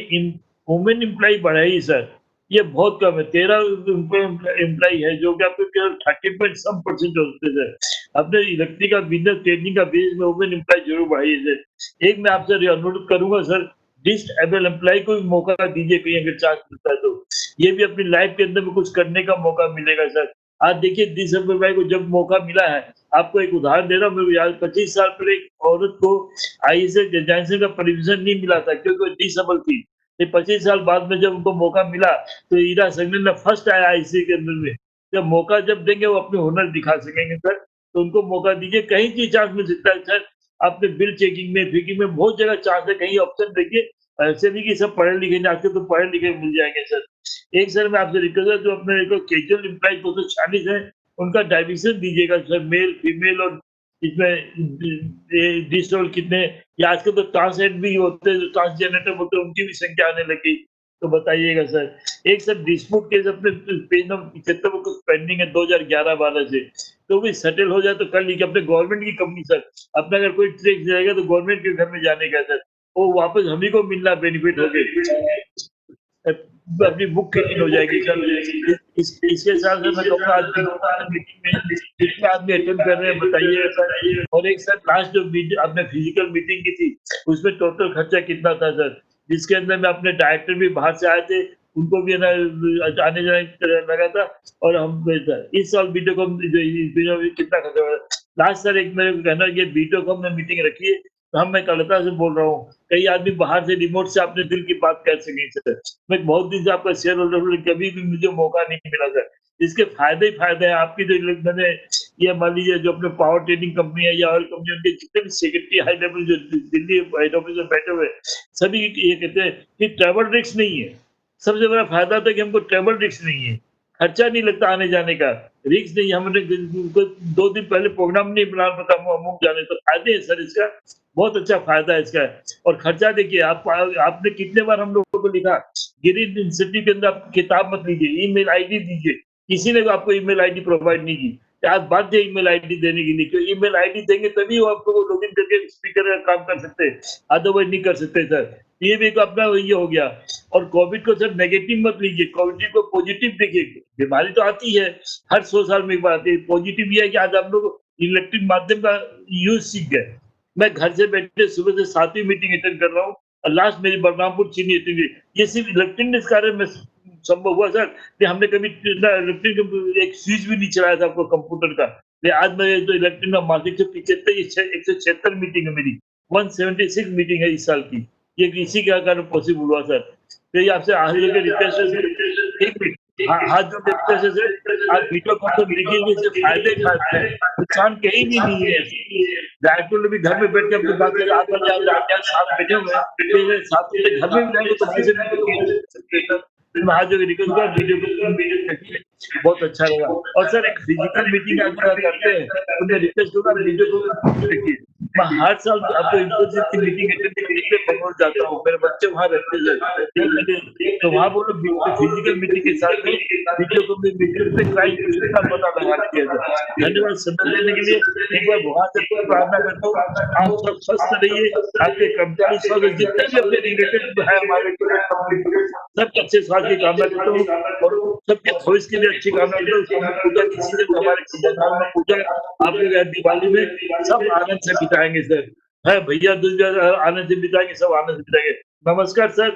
वुमेन एम्प्लॉय बढ़ाइए सर, ये बहुत कम है, 13 एम्प्लॉय है जो कि आपको केवल 30% होते हैं सर। अपने इलेक्ट्रिक का बिजनेस ट्रेनिंग का बेस में वुमेन एम्प्लॉय जरूर बढ़ाइए सर। एक मैं आपसे अनुरोध करूंगा सर, डिसेबल एम्प्लॉय को भी मौका दीजिए कहीं अगर चांस मिलता है तो, ये भी अपनी लाइफ के अंदर में कुछ करने का मौका मिलेगा सर। आज देखिए डिसेबल भाई को जब मौका मिला है, आपको एक उदाहरण दे रहा हूँ, मैं याद 25 साल पहले एक औरत को आईएएस एजेंसी का परमिशन नहीं मिला था क्योंकि वो डिसेबल थी। 25 साल बाद में जब उनको मौका मिला तो ईरा संगन फर्स्ट आया आईसीए के अंदर में, जब मौका जब देंगे वो अपने हुनर दिखा सकेंगे सर, तो उनको मौका दीजिए, कहीं चीज चांस मिल सकता है सर। आपने बिल चेकिंग में फिकिंग में बहुत जगह चांस है, कहीं ऑप्शन देखिए, ऐसे नहीं कि सब पढ़े लिखे नहीं, आपके तो पढ़े लिखे मिल जाएंगे सर। एक सर मैं आपसे रिक्वेस्ट है, जो अपने कैजुअल एम्प्लॉय 246 है उनका डाइविजन दीजिएगा सर, मेल फीमेल और इसमें डिस रोल कितने, या आजकल तो ट्रांसजेंडर भी होते हैं, ट्रांसजेंडर होते हैं, उनकी भी संख्या आने लगी, तो बताइएगा सर। एक सर डिस्प्यूट केस अपने पेज नंबर 75 में कुछ पेंडिंग है 2011-12 से, तो भी सेटल हो जाए तो कर लीजिए। अपने गवर्नमेंट की कंपनी सर, अपना अगर कोई टैक्स जाएगा तो गवर्नमेंट के घर में जाने का सर, वो वापस हम ही को मिलना बेनिफिट हो गए, अपनी बुक क्लीन हो जाएगी सर। इसके साथ साथ मैं कहूँगा आज मीटिंग में कितने आदमी अटेंड कर रहे हैं बताइए सर। और एक सर लास्ट जो आपने फिजिकल मीटिंग की थी उसमें टोटल खर्चा कितना था सर, जिसके अंदर में अपने डायरेक्टर भी बाहर से आए थे, उनको भी ना आने जाने लगा था, और हम इस साल वीडियोकॉम कितना खर्चा हुआ। लास्ट सर एक मेरे को कहना कि वीडियोकॉम में मीटिंग रखी है, तो हम मैं कलकत्ता से बोल रहा हूँ, कई आदमी बाहर से रिमोट से अपने दिल की बात कर सकें सर। मैं बहुत दिन से आपका शेयर होल्डर हूँ, कभी भी मुझे मौका नहीं मिला सर। इसके फायदे ही फायदे हैं। आपकी जो मैंने ये मान लीजिए जो अपने पावर ट्रेडिंग कंपनी है या ऑयल कंपनी, उनके जितने भी सेक्रेटरी हाई लेवल जो दिल्ली हेड ऑफिस में बैठे हुए सभी ये कहते हैं कि ट्रैवल रिस्क नहीं है। सबसे बड़ा फायदा था कि हमको ट्रैवल रिस्क नहीं है, खर्चा नहीं लगता आने जाने का, रिस्क नहीं। हमने 2 दिन पहले प्रोग्राम नहीं बना पता अमुक जाने, तो फायदे हैं सर, इसका बहुत अच्छा फायदा है इसका। और खर्चा देखिए, आपने कितने बार हम लोगों को लिखा, ग्रीन इंसेंटिव के अंदर आप किताब मत लीजिए, ईमेल आईडी दीजिए। किसी ने आपको ईमेल आईडी प्रोवाइड नहीं की, आज बाध्य ईमेल आईडी देने के लिए, क्योंकि ईमेल आईडी देंगे तभी वो आपको लॉगिन करके स्पीकर का काम कर सकते हैं, अदरवाइज नहीं कर सकते सर। ये भी एक अपना ये हो गया। और कोविड को सर नेगेटिव मत लीजिए, कोविड को पॉजिटिव देखिए। बीमारी तो आती है, हर 100 साल में एक बार आती है। पॉजिटिव ये है कि आज हम लोग इलेक्ट्रिक माध्यम का यूज सीख गए। मैं घर से बैठे सुबह से 7वीं मीटिंग अटेंड कर रहा हूँ, और लास्ट मेरी बलरामपुर चीनी अटेंड हुई। ये सिर्फ इलेक्ट्रिक कारण में संभव हुआ सर, कि हमने कभी इलेक्ट्रिक एक स्विच भी नहीं चलाया था आपको कंप्यूटर का। आज मैं जो इलेक्ट्रिक का मार्केट से 176 मीटिंग है मेरी, 176 मीटिंग है इस साल की। ये इसी के कारण पॉसिबल हुआ सर। तो ये आपसे हाथ जोड़ के रिक्वेस्ट है, एक मिनट हाथ जोड़ के रिक्वेस्ट है, आप वीडियो कॉल तो देखिए, इससे फायदे फायदे हैं, नुकसान कहीं भी नहीं है। डायरेक्टर भी घर में बैठ के अपनी बात करें, आप साथ बैठे हुए हैं, साथ में घर में भी रहेंगे तो भाई से मैं हाथ जोड़ के रिक्वेस्ट करूँ, वीडियो बहुत अच्छा लगा। और सर एक फिजिकल मीटिंग अगर करते हैं तो मैं रिक्वेस्ट करूँगा वीडियो को देखिए। मैं हर साल आपको इन्फोसिस की मीटिंग अटेंड करने के लिए बंगलौर जाता हूँ, मेरे बच्चे वहाँ रहते हैं, तो वहाँ वो लोग फिजिकल मीटिंग के साथ में वीडियो को भी मीटिंग पे क्राइम का पता लगा दिया था। धन्यवाद समय देने के लिए। एक बार वहाँ से प्रार्थना करता हूँ, आप सब स्वस्थ रहिए, आपके कर्मचारी स्वस्थ, जितने भी अपने रिलेटेड है हमारे सबके अच्छे स्वास्थ्य की कामना करता हूँ, और सबके भविष्य के लिए अच्छी कामना करता हूँ। पूजा की सीजन हमारे पूजा आप लोग दिवाली में सब आनंद से बिताएंगे सर, है भैया आनंद से बिताएंगे, सब आनंद से बिताएंगे। नमस्कार सर।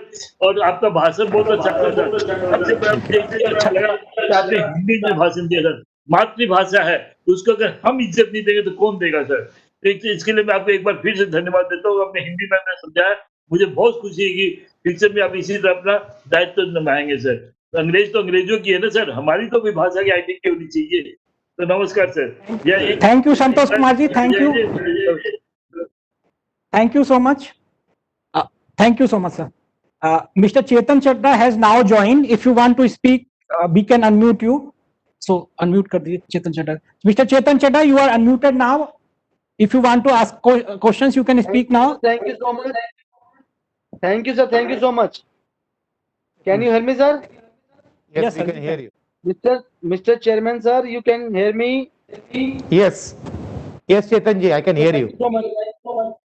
और आपका भाषण बहुत अच्छा था सर, सबसे अच्छा लगा कि आपने हिंदी में भाषण दिया सर। मातृभाषा है, उसको अगर हम इज्जत नहीं देंगे तो कौन देगा सर। इसके लिए मैं आपको एक बार फिर से धन्यवाद देता हूँ। अपने हिंदी में समझाया, मुझे बहुत खुशी है कि फ्यूचर में आप इसी तरह अपना दायित्व निभाएंगे सर। अंग्रेज तो अंग्रेजों की है ना सर, हमारी तो भी भाषा की आइडेंटिटी होनी चाहिए। तो नमस्कार sir. Thank you Santosh Kumar ji, thank you, thank you so much, thank you so much sir. Mr. Chetan Chadha has now joined. If you want to speak, we can unmute you. So unmute कर दीजिए चेतन Chadha. Mr. Chetan Chadha, you are unmuted now. If you want to ask questions, you can speak now. Thank you so much. Thank you, sir. Thank you so much. Can you hear me, sir? Yes, Yes, we sir. can hear you. Mr. Chairman, sir, you can hear me? Yes. Yes, Chetan ji, I can hear you. So much.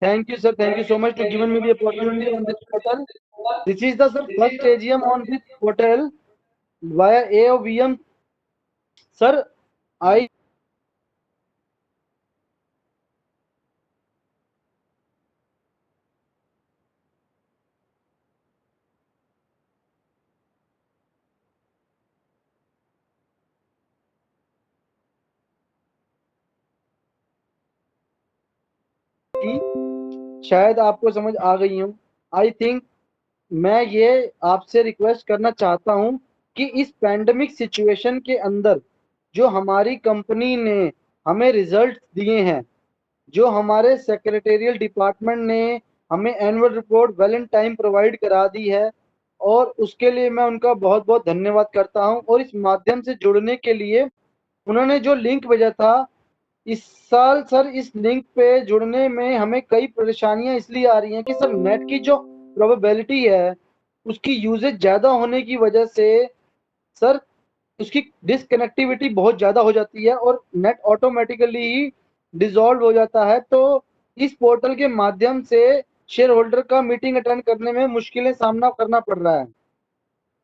Thank you, sir. Thank you so much to giving me the opportunity on this portal. This is the first AGM on this portal via AOVM. Sir, I शायद आपको समझ आ गई हूँ। आई थिंक मैं ये आपसे रिक्वेस्ट करना चाहता हूँ कि इस पैंडेमिक सिचुएशन के अंदर जो हमारी कंपनी ने हमें रिजल्ट दिए हैं, जो हमारे सेक्रेटेरियल डिपार्टमेंट ने हमें annual report well in time provide करा दी है, और उसके लिए मैं उनका बहुत बहुत धन्यवाद करता हूं। और इस माध्यम से जुड़ने के लिए उन्होंने जो लिंक भेजा था, इस साल सर इस लिंक पे जुड़ने में हमें कई परेशानियां इसलिए आ रही हैं कि सर नेट की जो प्रोबेबिलिटी है उसकी यूजेज ज्यादा होने की वजह से सर उसकी डिसकनेक्टिविटी बहुत ज्यादा हो जाती है और नेट ऑटोमेटिकली ही डिसॉल्व हो जाता है। तो इस पोर्टल के माध्यम से शेयर होल्डर का मीटिंग अटेंड करने में मुश्किलें सामना करना पड़ रहा है।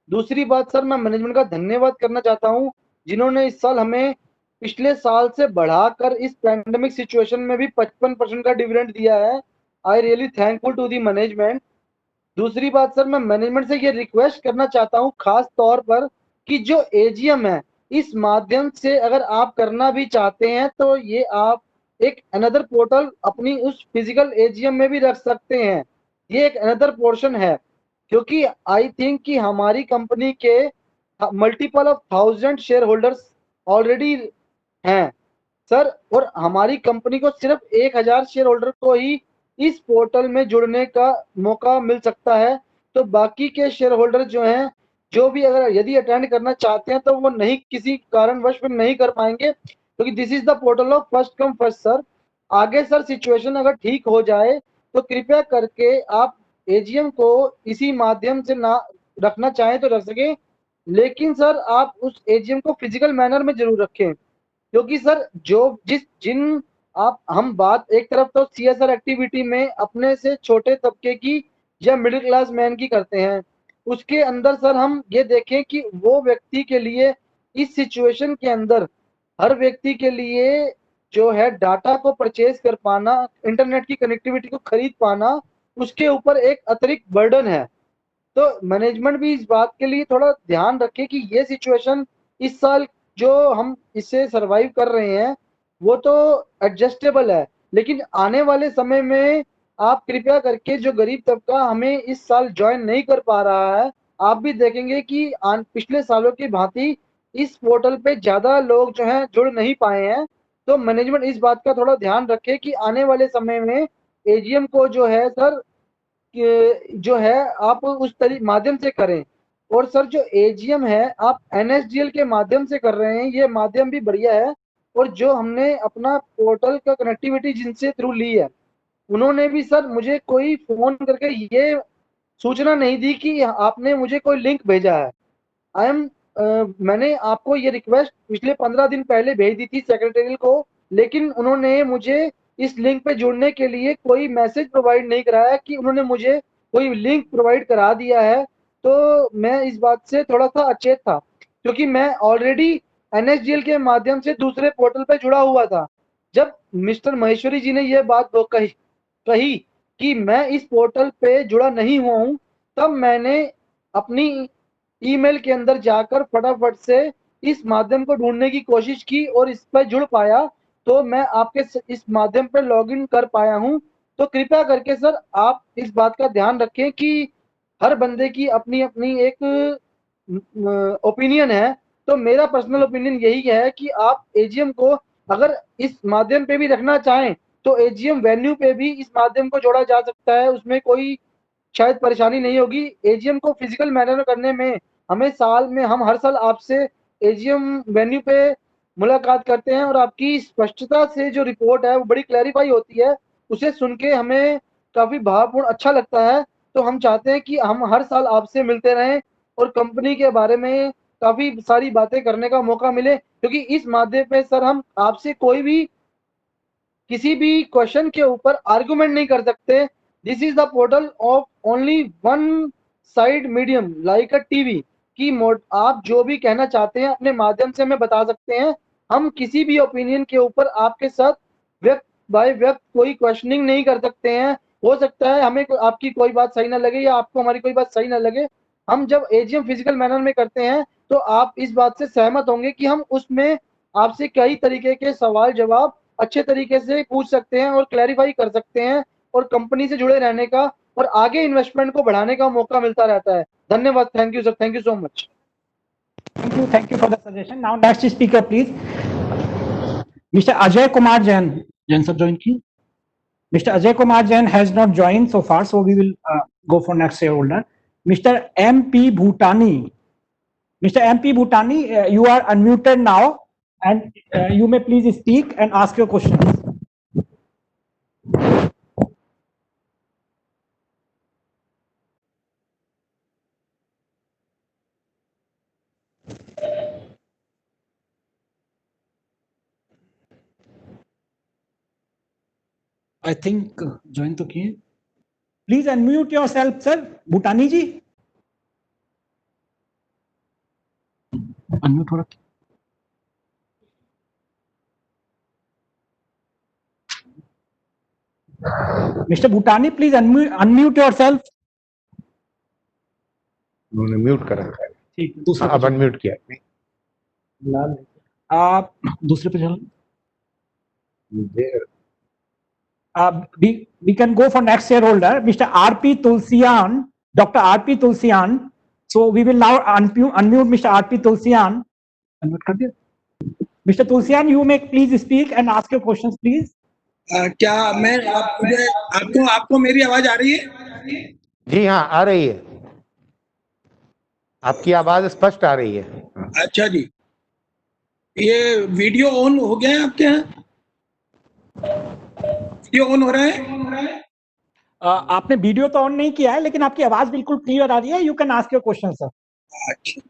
दूसरी बात सर, मैं मैनेजमेंट का धन्यवाद करना चाहता हूं जिन्होंने इस साल हमें पिछले साल से बढ़ाकर इस पैंडेमिक सिचुएशन में भी 55% का डिविडेंड दिया है। I really thankful to the management. दूसरी बात सर, मैं मैनेजमेंट से ये रिक्वेस्ट करना चाहता हूं खास तौर पर कि जो एजीएम है इस माध्यम से अगर आप करना भी चाहते हैं तो ये आप एक अनदर पोर्टल अपनी उस फिजिकल एजीएम में भी रख सकते हैं। ये एक अनदर पोर्शन है क्योंकि आई थिंक कि हमारी कंपनी के multiple of 1000 share holders already हैं सर, और हमारी कंपनी को सिर्फ 1000 शेयर होल्डर को ही इस पोर्टल में जुड़ने का मौका मिल सकता है। तो बाकी के शेयर होल्डर जो हैं, जो भी अगर यदि अटेंड करना चाहते हैं तो वो नहीं, किसी कारणवश फिर नहीं कर पाएंगे क्योंकि this is the portal of first come first sir. आगे सर सिचुएशन अगर ठीक हो जाए तो कृपया करके आप एजीएम को इसी माध्यम से ना रखना चाहें तो रख सके, लेकिन सर आप उस एजीएम को फिजिकल मैनर में जरूर रखें क्योंकि सर जो जिन आप हम बात एक तरफ तो सीएसआर एक्टिविटी में अपने से छोटे तबके की या मिडिल क्लास मैन की करते हैं, उसके अंदर सर हम ये देखें कि वो व्यक्ति के लिए इस सिचुएशन के अंदर हर व्यक्ति के लिए जो है डाटा को परचेज कर पाना, इंटरनेट की कनेक्टिविटी को खरीद पाना, उसके ऊपर एक अतिरिक्त बर्डन है। तो मैनेजमेंट भी इस बात के लिए थोड़ा ध्यान रखे कि ये सिचुएशन इस साल जो हम इससे सरवाइव कर रहे हैं वो तो एडजस्टेबल है, लेकिन आने वाले समय में आप कृपया करके जो गरीब तबका हमें इस साल ज्वाइन नहीं कर पा रहा है, आप भी देखेंगे कि पिछले सालों की भांति इस पोर्टल पे ज्यादा लोग जो हैं जुड़ नहीं पाए हैं। तो मैनेजमेंट इस बात का थोड़ा ध्यान रखे कि आने वाले समय में एजीएम को जो है सर जो है आप उस माध्यम से करें। और सर जो एजीएम है आप एनएसडीएल के माध्यम से कर रहे हैं, ये माध्यम भी बढ़िया है। और जो हमने अपना पोर्टल का कनेक्टिविटी जिनसे थ्रू ली है उन्होंने भी सर मुझे कोई फोन करके ये सूचना नहीं दी कि आपने मुझे कोई लिंक भेजा है। आई एम मैंने आपको ये रिक्वेस्ट पिछले 15 दिन पहले भेज दी थी सेक्रेटरी को, लेकिन उन्होंने मुझे इस लिंक पे जुड़ने के लिए कोई मैसेज प्रोवाइड नहीं कराया कि उन्होंने मुझे कोई लिंक प्रोवाइड करा दिया है। तो मैं इस बात से थोड़ा सा अचेत था क्योंकि मैं ऑलरेडी एनएसडीएल के माध्यम से दूसरे पोर्टल पे जुड़ा हुआ था। जब मिस्टर महेश्वरी जी ने यह बात कही कि मैं इस पोर्टल पे जुड़ा नहीं हुआ हूं, तब मैंने अपनी ईमेल के अंदर जाकर फटाफट से इस माध्यम को ढूंढने की कोशिश की और इस पर जुड़ पाया। तो मैं आपके इस माध्यम पर लॉगिन कर पाया हूं। तो कृपया करके सर आप इस बात का ध्यान रखें कि हर बंदे की अपनी अपनी एक ओपिनियन है। तो मेरा पर्सनल ओपिनियन यही है कि आप एजीएम को अगर इस माध्यम पे भी रखना चाहें तो एजीएम वेन्यू पे भी इस माध्यम को जोड़ा जा सकता है, उसमें कोई शायद परेशानी नहीं होगी। एजीएम को फिजिकल मैनर में करने में हम हर साल आपसे एजीएम वेन्यू पे मुलाकात करते हैं और आपकी स्पष्टता से जो रिपोर्ट है वो बड़ी क्लैरिफाई होती है, उसे सुन के हमें काफी भावपूर्ण अच्छा लगता है। तो हम चाहते हैं कि हम हर साल आपसे मिलते रहें और कंपनी के बारे में काफी सारी बातें करने का मौका मिले, क्योंकि इस माध्यम पे सर हम आपसे कोई भी किसी भी क्वेश्चन के ऊपर आर्गुमेंट नहीं कर सकते। This is the portal of only one side medium like a TV की मोड। आप जो भी कहना चाहते हैं अपने माध्यम से हमें बता सकते हैं। हम किसी भी ओपिनियन के ऊपर आपके साथ व्यक्त बाय व्यक्त कोई क्वेश्चनिंग नहीं कर सकते हैं। हो सकता है हमें आपकी कोई बात सही ना लगे या आपको हमारी कोई बात सही ना लगे। हम जब एजीएम फिजिकल मैनर में करते हैं तो आप इस बात से सहमत होंगे कि हम उसमें आपसे कई तरीके के सवाल जवाब अच्छे तरीके से पूछ सकते हैं और क्लैरिफाई कर सकते हैं और कंपनी से जुड़े रहने का और आगे इन्वेस्टमेंट को बढ़ाने का मौका मिलता रहता है। धन्यवाद। Thank you sir, thank you so much. Thank you for the suggestion. Now next speaker, please. Mr. Ajay Kumar Jain. Jain sir, join ki. Mr. Ajay Kumar Jain has not joined so far, so we will go for next shareholder. Mr. MP Bhutani. Mr. MP Bhutani, you are unmuted now, and you may please speak and ask your questions. I think join तो किए. Please unmute yourself sir. Bhutani ji unmute हो रहा. Mr. Bhutani, please unmute yourself. उन्होंने म्यूट कर रखा है. ठीक है, दूसरे अब पे अनम्यूट किया. चलो. आप दूसरे पे चलो. We can go for next shareholder, Mr. R.P. Tulsian, Dr. R.P. Tulsian. So we will now unmute Mr. R.P. Tulsian. Unmute कर दिया. Mr. Tulsian, you may please speak and ask your questions, please. क्या मैं आपको मेरी आवाज आ रही है? जी हाँ, आ रही है. आपकी आवाज स्पष्ट आ रही है. अच्छा जी, ये वीडियो ऑन हो गया है आपके यहाँ? वीडियो ऑन हो रहा है? आपने वीडियो तो ऑन नहीं किया है, लेकिन आपकी आवाज बिल्कुल क्लियर आ रही है. You can ask your question sir. अच्छा,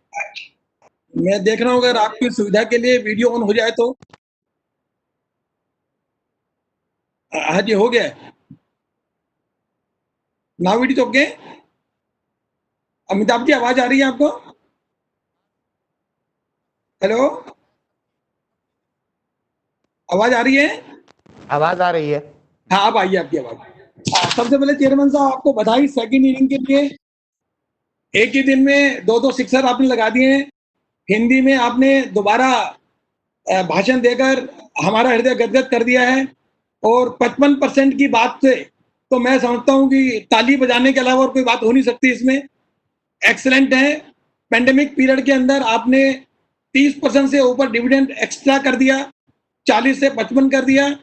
मैं देख रहा हूँ अगर आपकी सुविधा के लिए वीडियो ऑन हो जाए तो. हाँ जी, हो गया. Now it is okay. Amitabh ji, आवाज आ रही है आपको? हेलो, आवाज आ रही है? आवाज आ रही है. हाँ, अब आइए आपकी आवाज. सबसे पहले चेयरमैन साहब, आपको बधाई सेकंड इनिंग के लिए. एक ही दिन में दो सिक्सर आपने लगा दिए हैं. हिंदी में आपने दोबारा भाषण देकर हमारा हृदय गदगद कर दिया है. और 55% की बात से तो मैं समझता हूं कि ताली बजाने के अलावा और कोई बात हो नहीं सकती इसमें. एक्सीलेंट है. पेंडेमिक पीरियड के अंदर आपने 30% से ऊपर डिविडेंड एक्स्ट्रा कर दिया, 40 से 55 कर दिया,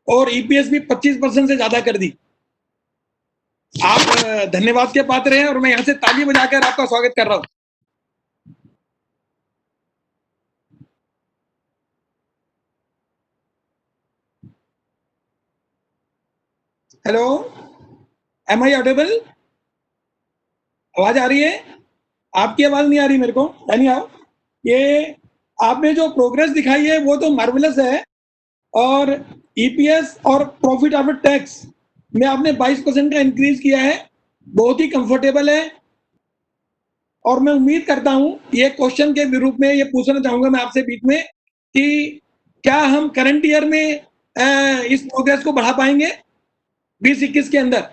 और ईपीएस भी 25% से ज्यादा कर दी. आप धन्यवाद के पात्र हैं और मैं यहां से ताली बजाकर आपका स्वागत कर रहा हूं. Hello, am I audible? आवाज आ रही है? आपकी आवाज नहीं आ रही मेरे को. यानी ये आपने जो प्रोग्रेस दिखाई है वो तो मार्वेलस है. और ईपीएस और प्रॉफिट आफ्टर टैक्स में आपने 22% का इंक्रीज किया है. बहुत ही कंफर्टेबल है. और मैं उम्मीद करता हूं, ये क्वेश्चन के रूप में ये पूछना चाहूंगा मैं आपसे बीच में, कि क्या हम करंट ईयर में इस प्रोग्रेस को बढ़ा पाएंगे 2021 के अंदर?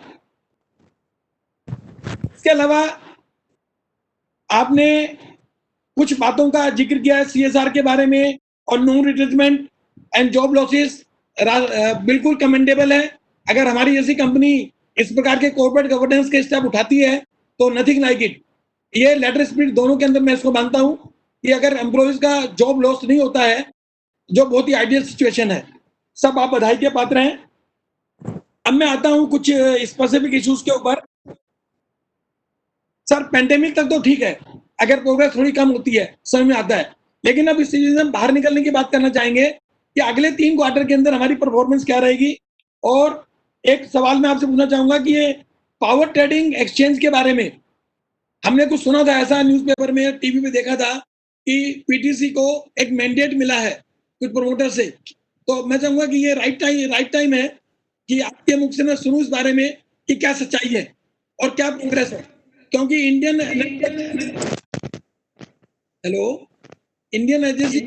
इसके अलावा आपने कुछ बातों का जिक्र किया है सीएसआर के बारे में और नॉन रिट्रीटमेंट एंड जॉब लॉसेस. बिल्कुल कमेंडेबल है. अगर हमारी जैसी कंपनी इस प्रकार के कॉर्पोरेट गवर्नेंस के स्टेप उठाती है तो नथिंग लाइक इट. ये लेटर स्पिरिट दोनों के अंदर मैं इसको मानता हूं कि अगर एम्प्लॉइज का जॉब लॉस नहीं होता है, जो बहुत ही आइडियल सिचुएशन है. सब आप बधाई के पात्र हैं. अब मैं आता हूं कुछ स्पेसिफिक इश्यूज के ऊपर. सर, पेंडेमिक तक तो ठीक है, अगर प्रोग्रेस थोड़ी कम होती है समझ में आता है. लेकिन अब इस चीज से बाहर निकलने की बात करना चाहेंगे कि अगले 3 क्वार्टर के अंदर हमारी परफॉर्मेंस क्या रहेगी. और एक सवाल मैं आपसे पूछना चाहूंगा कि ये पावर ट्रेडिंग एक्सचेंज के बारे में हमने कुछ सुना था, ऐसा न्यूज़पेपर में टीवी पे देखा था कि पीटीसी को एक मैंडेट मिला है कुछ प्रोमोटर से. तो मैं चाहूंगा कि ये राइट टाइम है कि आपके मुख से मैं सुनूं इस बारे में कि क्या सच्चाई है और क्या प्रोग्रेस है. क्योंकि इंडियन एनर्जी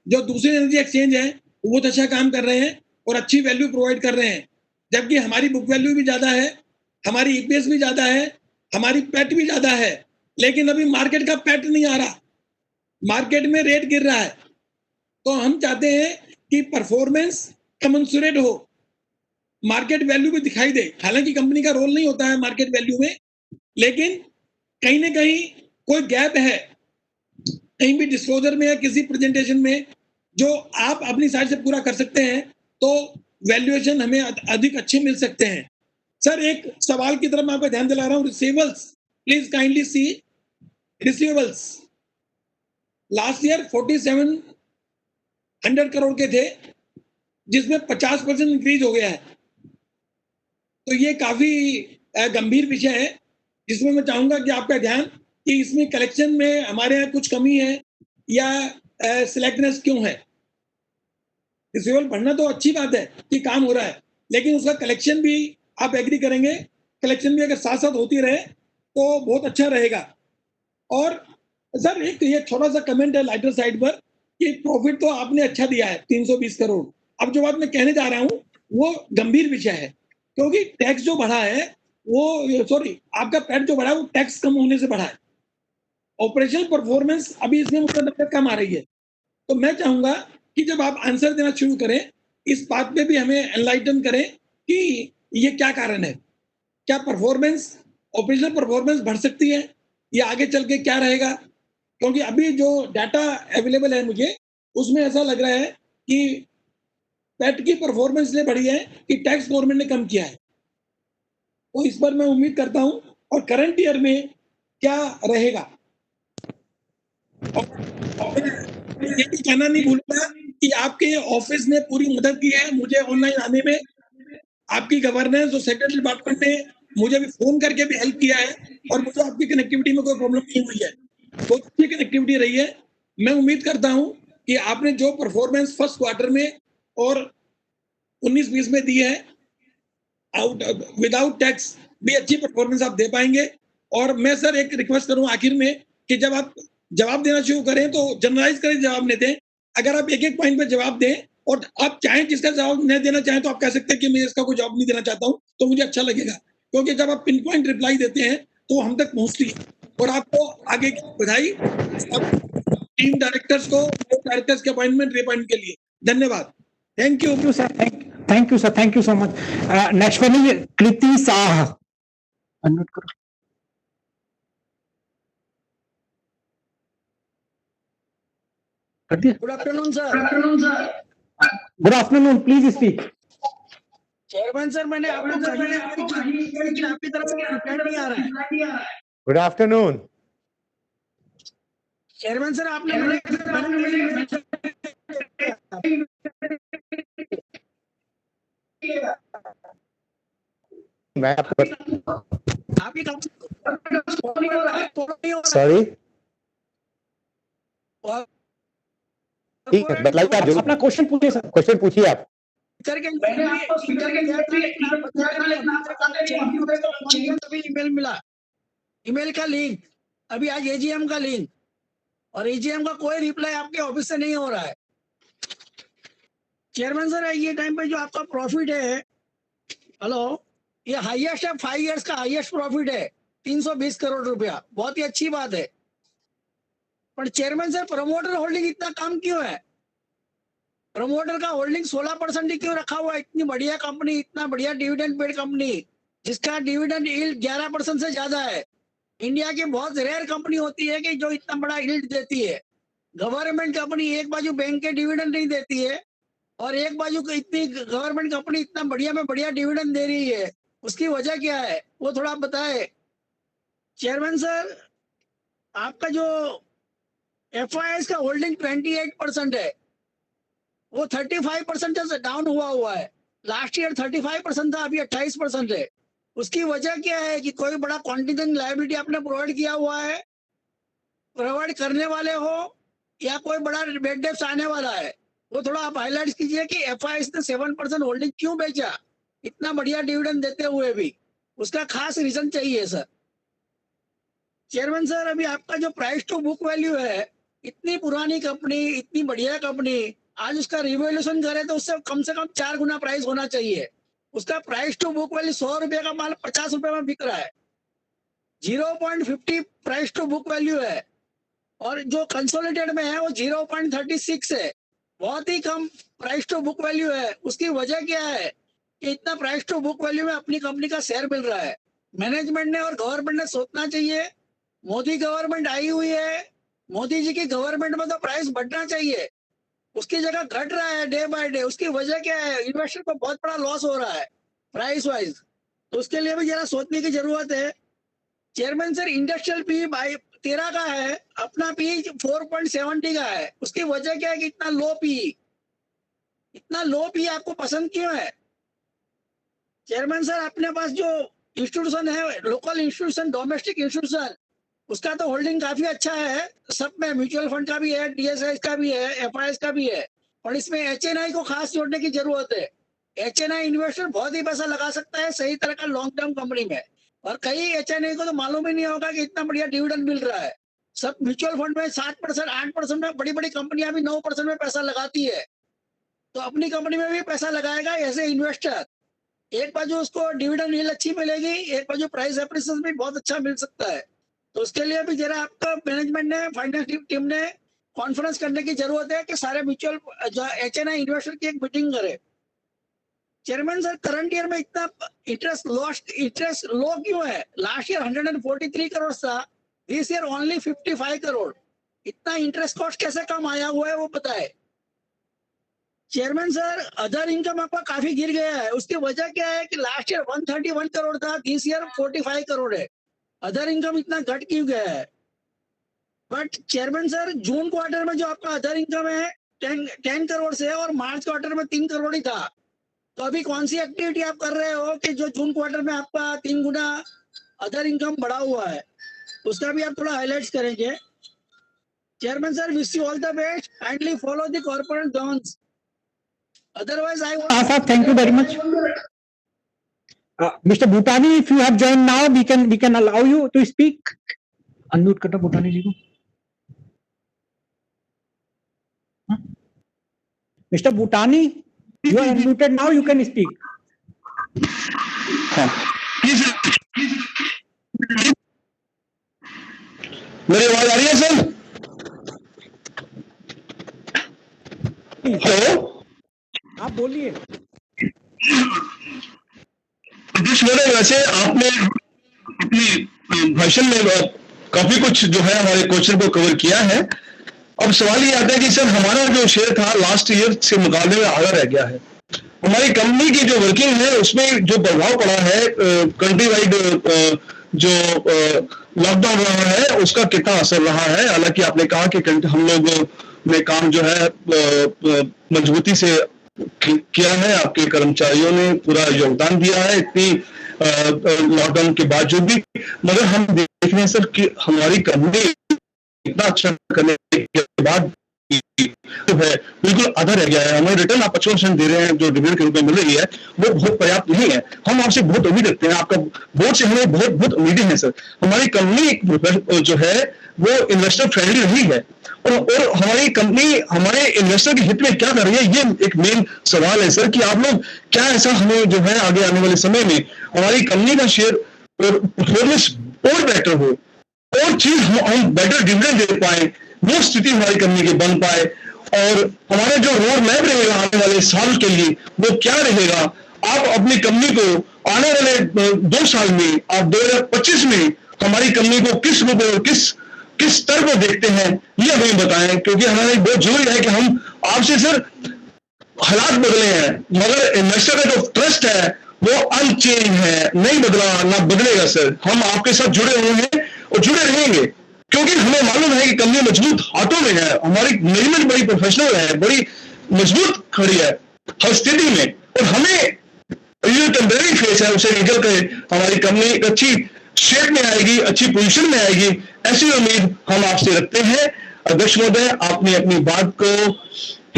जो दूसरे एनर्जी एक्सचेंज है वो बहुत अच्छा काम कर रहे हैं और अच्छी वैल्यू प्रोवाइड कर रहे हैं. जबकि हमारी बुक वैल्यू भी ज्यादा है, हमारी ईपीएस भी ज्यादा है, हमारी पैट भी ज्यादा है. लेकिन अभी मार्केट का पैट नहीं आ रहा, मार्केट में रेट गिर रहा है. तो हम चाहते हैं कि परफॉर्मेंस कमेंसुरेट हो, मार्केट वैल्यू भी दिखाई दे. हालांकि कंपनी का रोल नहीं होता है मार्केट वैल्यू में, लेकिन कहीं ना कहीं कोई गैप है, कहीं भी डिस्क्लोजर में या किसी प्रेजेंटेशन में जो आप अपनी साइड से पूरा कर सकते हैं तो वैल्यूएशन हमें अधिक अच्छे मिल सकते हैं. सर, एक सवाल की तरफ मैं आपका ध्यान दिला रहा हूं. Receivables, please kindly C receivables. Last year 4700 crore के थे, जिसमें 50% इंक्रीज हो गया है. तो ये काफी गंभीर विषय है जिसमें मैं चाहूंगा कि आपका ध्यान कि इसमें कलेक्शन में हमारे यहाँ कुछ कमी है या सिलेक्टनेस क्यों है. रिसीवेबल बढ़ना तो अच्छी बात है कि काम हो रहा है, लेकिन उसका कलेक्शन भी आप एग्री करेंगे, कलेक्शन भी अगर साथ साथ होती रहे तो बहुत अच्छा रहेगा। और सर एक ये छोटा सा कमेंट है लाइटर साइड पर कि प्रॉफिट तो आपने अच्छा दिया है 320 करोड़। अब जो बात मैं कहने जा रहा हूँ वो गंभीर विषय है, क्योंकि टैक्स जो बढ़ा है वो सॉरी आपका पैट जो बढ़ा है वो टैक्स कम होने से बढ़ा है। ऑपरेशनल परफॉर्मेंस अभी इसमें मुझे लगता है कम आ रही है। तो मैं चाहूंगा कि जब आप आंसर देना शुरू करें इस बात पे भी हमें एनलाइटन करें कि ये क्या कारण है, क्या परफॉर्मेंस ऑपरेशनल परफॉर्मेंस बढ़ सकती है या आगे चल के क्या रहेगा, क्योंकि अभी जो डाटा अवेलेबल है मुझे उसमें ऐसा लग रहा है कि पैट की परफॉर्मेंस इसलिए बढ़ी है कि टैक्स गवर्नमेंट ने कम किया है। तो इस पर मैं उम्मीद करता हूं और करंट ईयर में क्या रहेगा। और ये भी कहना नहीं भूलूंगा कि आपके ऑफिस ने पूरी मदद की है मुझे ऑनलाइन आने में। आपकी गवर्नेंस और सेक्रेटरी डिपार्टमेंट ने मुझे भी फोन करके भी हेल्प किया है और मुझे आपकी कनेक्टिविटी में कोई प्रॉब्लम नहीं हुई है, बहुत अच्छी कनेक्टिविटी रही है। मैं उम्मीद करता हूं कि आपने जो परफॉर्मेंस फर्स्ट क्वार्टर में और 19-20 में दी है आउट विदाउट टैक्स भी अच्छी परफॉर्मेंस आप दे पाएंगे। और मैं सर एक रिक्वेस्ट करूं आखिर में कि जब आप जवाब देना शुरू करें तो जनरलाइज करें जवाब नहीं दें। अगर आप एक एक पॉइंट पे जवाब दें और आप चाहें जिसका जवाब नहीं देना चाहें तो आप कह सकते हैं कि मैं इसका कोई जवाब नहीं देना चाहता हूं, तो मुझे अच्छा लगेगा, क्योंकि जब आप पिन पॉइंट रिप्लाई देते हैं तो हम तक पहुंचती है। और आपको आगे की बधाई टीम डायरेक्टर्स को डायरेक्टर्स के अपॉइंटमेंट रिअपॉइंट के लिए धन्यवाद। Thank you. Thank you, sir. Thank you, sir. Thank you so much. Next one is Kriti Saha. Unmute करो. कर दिया? Good afternoon, sir. Good afternoon. Please speak. Chairman sir, मैंने आपको लेकिन आपकी तरफ से रिप्लाई नहीं आ रहा है। Good afternoon. चेयरमैन सर, आपने मैं आपको आपकी सॉरी ठीक है बतलाइए आप अपना जरूर क्वेश्चन पूछिए सर. क्वेश्चन पूछिए आप. ईमेल मिला, ईमेल का लिंक, अभी आज एजीएम का लिंक, और एजीएम का कोई रिप्लाई आपके ऑफिस से नहीं हो रहा है। चेयरमैन सर, ये टाइम पे जो आपका प्रॉफिट है, हेलो, ये हाईएस्ट है, 5 इयर्स का हाईएस्ट प्रॉफिट है 320 करोड़ रुपया, बहुत ही अच्छी बात है। पर चेयरमैन सर, प्रमोटर होल्डिंग इतना कम क्यों है? प्रमोटर का होल्डिंग 16% ही क्यों रखा हुआ है? इतनी बढ़िया कंपनी, इतना बढ़िया डिविडेंड पेड कंपनी, जिसका डिविडेंड यील्ड 11% से ज्यादा है। इंडिया की बहुत रेयर कंपनी होती है कि जो इतना बड़ा यील्ड देती है। गवर्नमेंट कंपनी एक बाजू बैंक के डिविडेंड नहीं देती है और एक बाजू इतनी गवर्नमेंट कंपनी इतना बढ़िया में बढ़िया डिविडेंड दे रही है, उसकी वजह क्या है वो थोड़ा बताए। चेयरमैन सर, आपका जो एफआईएस का होल्डिंग 28% है, वो 35% से डाउन हुआ है। लास्ट ईयर 35% था, अभी 28% है। उसकी वजह क्या है कि कोई बड़ा कॉन्टिजेंट लायबिलिटी आपने प्रोवाइड किया हुआ है, प्रोवाइड करने वाले हो, या कोई बड़ा बेड डेप्स आने वाला है? वो थोड़ा आप हाईलाइट कीजिए कि एफआईएस ने 7% होल्डिंग क्यों बेचा, इतना बढ़िया डिविडेंड देते हुए भी, उसका खास रीजन चाहिए सर। चेयरमैन सर, अभी आपका जो प्राइस टू बुक वैल्यू है, इतनी पुरानी कंपनी, इतनी बढ़िया कंपनी, आज उसका रिवैल्यूएशन करे तो उससे कम से कम 4 गुना प्राइस होना चाहिए। उसका प्राइस टू बुक वैल्यू 100 रुपए का माल 50 रुपए में बिक रहा है, 0.50 प्राइस टू बुक वैल्यू है, और जो कंसोलिडेटेड में है वो 0.36 है, बहुत ही कम प्राइस टू बुक वैल्यू है। उसकी वजह क्या है कि इतना प्राइस टू बुक वैल्यू में अपनी कंपनी का शेयर मिल रहा है? मैनेजमेंट ने और गवर्नमेंट ने सोचना चाहिए। मोदी गवर्नमेंट आई हुई है, मोदी जी की गवर्नमेंट में तो प्राइस बढ़ना चाहिए, उसकी जगह घट रहा है डे बाय डे। उसकी वजह क्या है? इन्वेस्टर को बहुत बड़ा लॉस हो रहा है प्राइस वाइज, तो उसके लिए भी जरा सोचने की जरूरत है। चेयरमैन सर, इंडस्ट्रियल पी 13 का है, अपना पी 4.70 का है, उसकी वजह क्या है कि इतना लो पी, इतना लो पी आपको पसंद क्यों है? चेयरमैन सर, अपने पास जो इंस्टीट्यूशन है, लोकल इंस्टीट्यूशन, डोमेस्टिक इंस्टीट्यूशन, उसका तो होल्डिंग काफी अच्छा है, सब में म्यूचुअल फंड का भी है, डीएसएस का भी है, एफआईएस का भी है, और इसमें एचएनआई को खास जोड़ने की जरूरत है। HNI इन्वेस्टर बहुत ही पैसा लगा सकता है सही तरह का लॉन्ग टर्म कंपनी में, और कई HNI को तो मालूम ही नहीं होगा कि इतना बढ़िया डिविडेंड मिल रहा है। सब म्यूचुअल फंड में 7%, 8% में बड़ी बड़ी कंपनियां भी 9% में पैसा लगाती है, तो अपनी कंपनी में भी पैसा लगाएगा ऐसे इन्वेस्टर। एक बाजू उसको डिविडेंड यील्ड अच्छी मिलेगी, एक बाजू प्राइस एप्रिसिएशन भी बहुत अच्छा मिल सकता है। तो उसके लिए भी जरा आपका मैनेजमेंट ने, फाइनेंस टीम ने कॉन्फ्रेंस करने की जरूरत है कि सारे म्यूचुअल जो HNI इन्वेस्टर की एक मीटिंग करे। चेयरमैन सर, करंट ईयर में इतना इंटरेस्ट लो क्यों है? लास्ट ईयर 143 करोड़ था, दिस ईयर ओनली 55 करोड़। इतना इंटरेस्ट कॉस्ट कैसे कम आया हुआ है वो बताए। चेयरमैन सर, अदर इनकम आपका काफी गिर गया है, उसकी वजह क्या है कि लास्ट ईयर 131 करोड़ था, दिस ईयर 45 करोड़ है। अदर इनकम इतना घट क्यों गया है? But chairman sir, June quarter में जो आपका अदर इनकम है 10 करोड़ से, और मार्च क्वार्टर में 3 करोड़ ही था। तो अभी कौन सी एक्टिविटी आप कर रहे हो कि जो जून क्वार्टर में आपका 3 गुना अदर इनकम बढ़ा हुआ है? उसका भी आप थोड़ा हाईलाइट्स करेंगे। Chairman sir, wish you all the best, kindly follow the corporate governance, otherwise I want... Sir, thank you very much. Mr. Bhutani, if you have joined now, we can allow you to speak. Unmute करना Bhutani जी को. Mr. Bhutani, you are unmuted now. You can speak. मेरी आवाज आ रही है सर? हेलो, आप बोलिए। वैसे आपने अपनी भाषण में काफी कुछ जो है हमारे क्वेश्चन को कवर किया है। अब सवाल ये आता है कि सर हमारा जो शेयर था लास्ट ईयर से मुकाबले में आधा रह गया है। हमारी कंपनी की जो वर्किंग है उसमें जो प्रभाव पड़ा है, कंट्री वाइड जो लॉकडाउन रहा है उसका कितना असर रहा है? हालांकि आपने कहा कि हम लोग ने काम जो है मजबूती से किया है, आपके कर्मचारियों ने पूरा योगदान दिया है इतनी लॉकडाउन के बावजूद भी, मगर हम देख रहे हैं सर कि हमारी कंपनी इतना अच्छा करने के बाद जो है बिल्कुल आधा रह गया है। हमें रिटर्न आप 55% दे रहे हैं जो डिविडेंड के रूप में मिल रही है वो बहुत पर्याप्त नहीं है। हम आपसे बहुत उम्मीद रखते हैं, आपका बोर्ड से हमें बहुत बहुत उम्मीदें हैं सर। हमारी कंपनी जो है वो इन्वेस्टर फ्रेंडली रही है, और हमारी कंपनी हमारे इन्वेस्टर के हित में क्या कर रही है, ये एक मेन सवाल है सर कि आप लोग क्या ऐसा हमें जो है आगे आने वाले समय में हमारी कंपनी का शेयर परफॉर्मेंस और बेटर हो, और चीज हम बेटर डिविडेंड दे पाए, वो स्थिति हमारी कंपनी की बन पाए, और हमारे जो रोड मैप रहेगा आने वाले साल के लिए वो क्या रहेगा। आप अपनी कंपनी को आने वाले 2 साल में, आप 2025 में हमारी कंपनी को किस रूप में और किस स्तर पर देखते हैं ये हमें बताएं, क्योंकि हमारे बहुत जरूरी है कि हम आपसे सर, हालात बदले हैं मगर इन्वेस्टर का जो ट्रस्ट है वो अनचेंज है, नहीं बदला ना बदलेगा सर। हम आपके साथ जुड़े हुए हैं और जुड़े रहेंगे, क्योंकि हमें मालूम है कि कंपनी मजबूत हाथों में है, हमारी मैनेजमेंट बड़ी प्रोफेशनल है, बड़ी मजबूत खड़ी है हर स्थिति में, और हमें ये टेम्परेरी फेस है उसे निकल कर हमारी कंपनी एक अच्छी शेप में आएगी, अच्छी पोजीशन में आएगी, ऐसी उम्मीद हम आपसे रखते हैं। अध्यक्ष महोदय, आपने अपनी बात को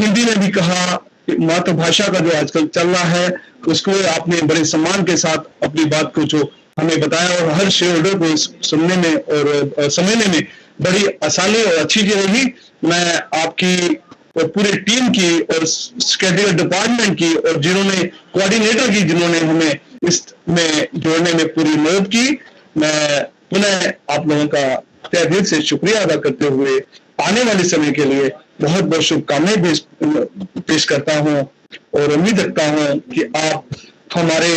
हिंदी में भी कहा, मातृभाषा का जो आजकल चल रहा है उसको आपने बड़े सम्मान के साथ अपनी बात को जो हमें बताया, और हर शेयर होल्डर को सुनने में और समझने में बड़ी आसानी और अच्छी चीज रही। मैं आपकी और पूरी टीम की और स्केड्यूल डिपार्टमेंट की और जिन्होंने कोऑर्डिनेटर की जिन्होंने हमें इसमें जोड़ने में पूरी मदद की, मैं पुनः आप लोगों का तहे दिल से शुक्रिया अदा करते हुए आने वाले समय के लिए बहुत बहुत शुभकामनाएं पेश करता हूं, और उम्मीद रखता हूं कि आप हमारे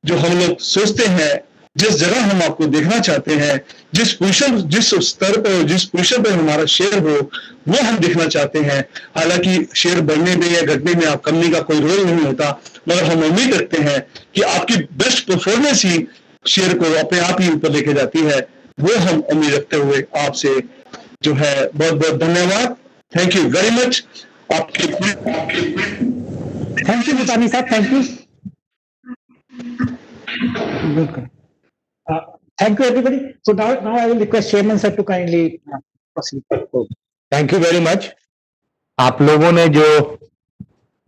जो हम लोग सोचते हैं, जिस जगह हम आपको देखना चाहते हैं, जिस पोजीशन, जिस स्तर पर, जिस पोजीशन पर हमारा शेयर हो, वो हम देखना चाहते हैं। हालांकि शेयर बढ़ने में या घटने में आप कंपनी का कोई रोल नहीं होता, मगर हम उम्मीद रखते हैं कि आपकी बेस्ट परफॉर्मेंस ही शेयर को अपने आप ही ऊपर लेके जाती है। वो हम उम्मीद रखते हुए आपसे जो है बहुत बहुत धन्यवाद। Thank you very much. आपके थैंक यू भूटानी साहब, thank you. Thank you everybody. So now I will request Chairman sir to kindly proceed. Thank you very much. आप लोगों ने जो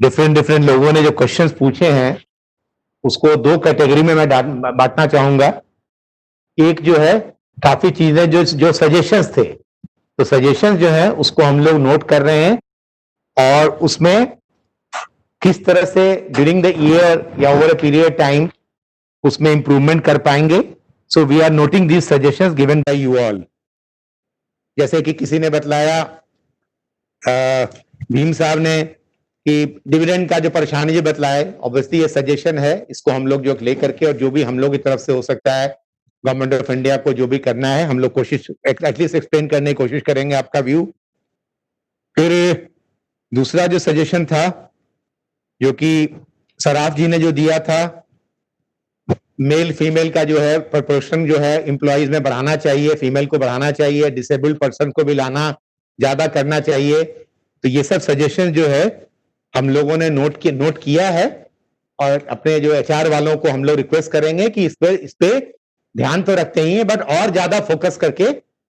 डिफरेंट लोगों ने जो क्वेश्चंस पूछे हैं उसको दो कैटेगरी में मैं बांटना चाहूंगा। एक जो है काफी चीजें जो सजेशंस थे, तो सजेशंस जो है उसको हम लोग नोट कर रहे हैं और उसमें किस तरह से ड्यूरिंग द ईयर या ओवर अ पीरियड टाइम उसमें इंप्रूवमेंट कर पाएंगे। So we are noting these suggestions given by you all. जैसे कि किसी ने बतलाया भीम साहब ने कि डिविडेंड का जो परेशानी जो बतलाए, ऑब्वियसली ये सजेशन है, इसको हम लोग जो लेकर के और जो भी हम लोग की तरफ से हो सकता है गवर्नमेंट ऑफ इंडिया को जो भी करना है हम लोग कोशिश एटलीस्ट एक्सप्लेन करने की कोशिश करेंगे आपका व्यू। फिर दूसरा जो सजेशन था जो कि सराफ जी ने जो दिया था, मेल फीमेल का जो है प्रोपोर्शन जो है एम्प्लॉइज में बढ़ाना चाहिए, फीमेल को बढ़ाना चाहिए, डिसेबल्ड पर्सन को भी लाना ज्यादा करना चाहिए। तो ये सब सजेशन जो है हम लोगों ने नोट किया है और अपने जो एचआर वालों को हम लोग रिक्वेस्ट करेंगे कि इस पे ध्यान तो रखते ही हैं बट और ज्यादा फोकस करके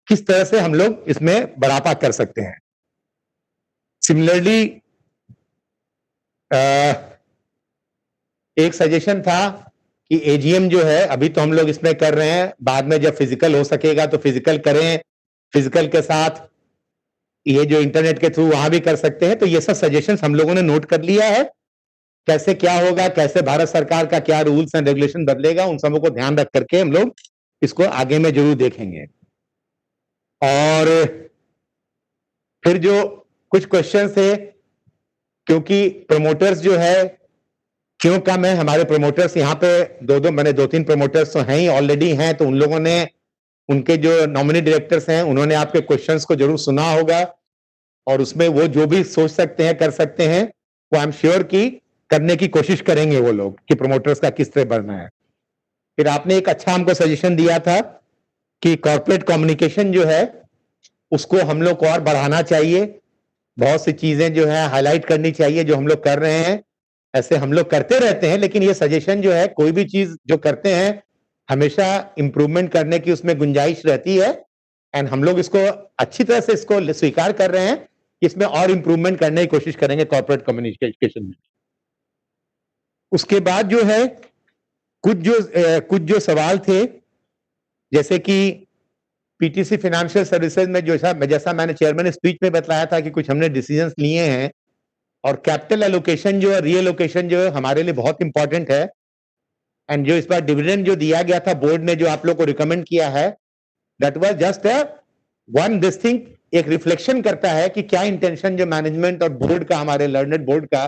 किस तरह से हम लोग इसमें बढ़ापा कर सकते हैं। सिमिलरली एक सजेशन था कि एजीएम जो है अभी तो हम लोग इसमें कर रहे हैं, बाद में जब फिजिकल हो सकेगा तो फिजिकल करें, फिजिकल के साथ ये जो इंटरनेट के थ्रू वहां भी कर सकते हैं। तो ये सब सजेशंस हम लोगों ने नोट कर लिया है, कैसे क्या होगा, कैसे भारत सरकार का क्या रूल्स एंड रेगुलेशन बदलेगा, उन सबों को ध्यान रख करके हम लोग इसको आगे में जरूर देखेंगे। और फिर जो कुछ क्वेश्चन थे, क्योंकि प्रमोटर्स जो है क्यों कम है, हमारे प्रमोटर्स यहाँ पे मैंने 2-3 प्रमोटर्स तो हैं ही ऑलरेडी हैं, तो उन लोगों ने उनके जो नॉमिनी डायरेक्टर्स हैं उन्होंने आपके क्वेश्चंस को जरूर सुना होगा और उसमें वो जो भी सोच सकते हैं कर सकते हैं, वो आई एम श्योर कि करने की कोशिश करेंगे वो लोग कि प्रमोटर्स का किस तरह बढ़ना है। फिर आपने एक अच्छा हमको सजेशन दिया था कि कॉर्पोरेट कम्युनिकेशन जो है उसको हम लोग को और बढ़ाना चाहिए, बहुत सी चीजें जो है हाईलाइट करनी चाहिए जो हम लोग कर रहे हैं। ऐसे हम लोग करते रहते हैं लेकिन ये सजेशन जो है कोई भी चीज जो करते हैं हमेशा इंप्रूवमेंट करने की उसमें गुंजाइश रहती है एंड हम लोग इसको अच्छी तरह से इसको स्वीकार कर रहे हैं कि इसमें और इंप्रूवमेंट करने की कोशिश करेंगे कॉर्पोरेट कम्युनिकेशन में। उसके बाद जो है कुछ जो सवाल थे, जैसे कि पीटीसी फाइनेंशियल सर्विसेज में जैसा मैंने चेयरमैन स्पीच में बताया था कि कुछ हमने डिसीजंस लिए हैं और कैपिटल एलोकेशन जो है रीएलोकेशन जो है हमारे लिए बहुत इंपॉर्टेंट है। एंड जो इस बार डिविडेंड जो दिया गया था बोर्ड ने जो आप लोग को रिकमेंड किया है, that was just one this thing, एक रिफ्लेक्शन करता है कि क्या इंटेंशन जो मैनेजमेंट और बोर्ड का, हमारे लर्नेड बोर्ड का,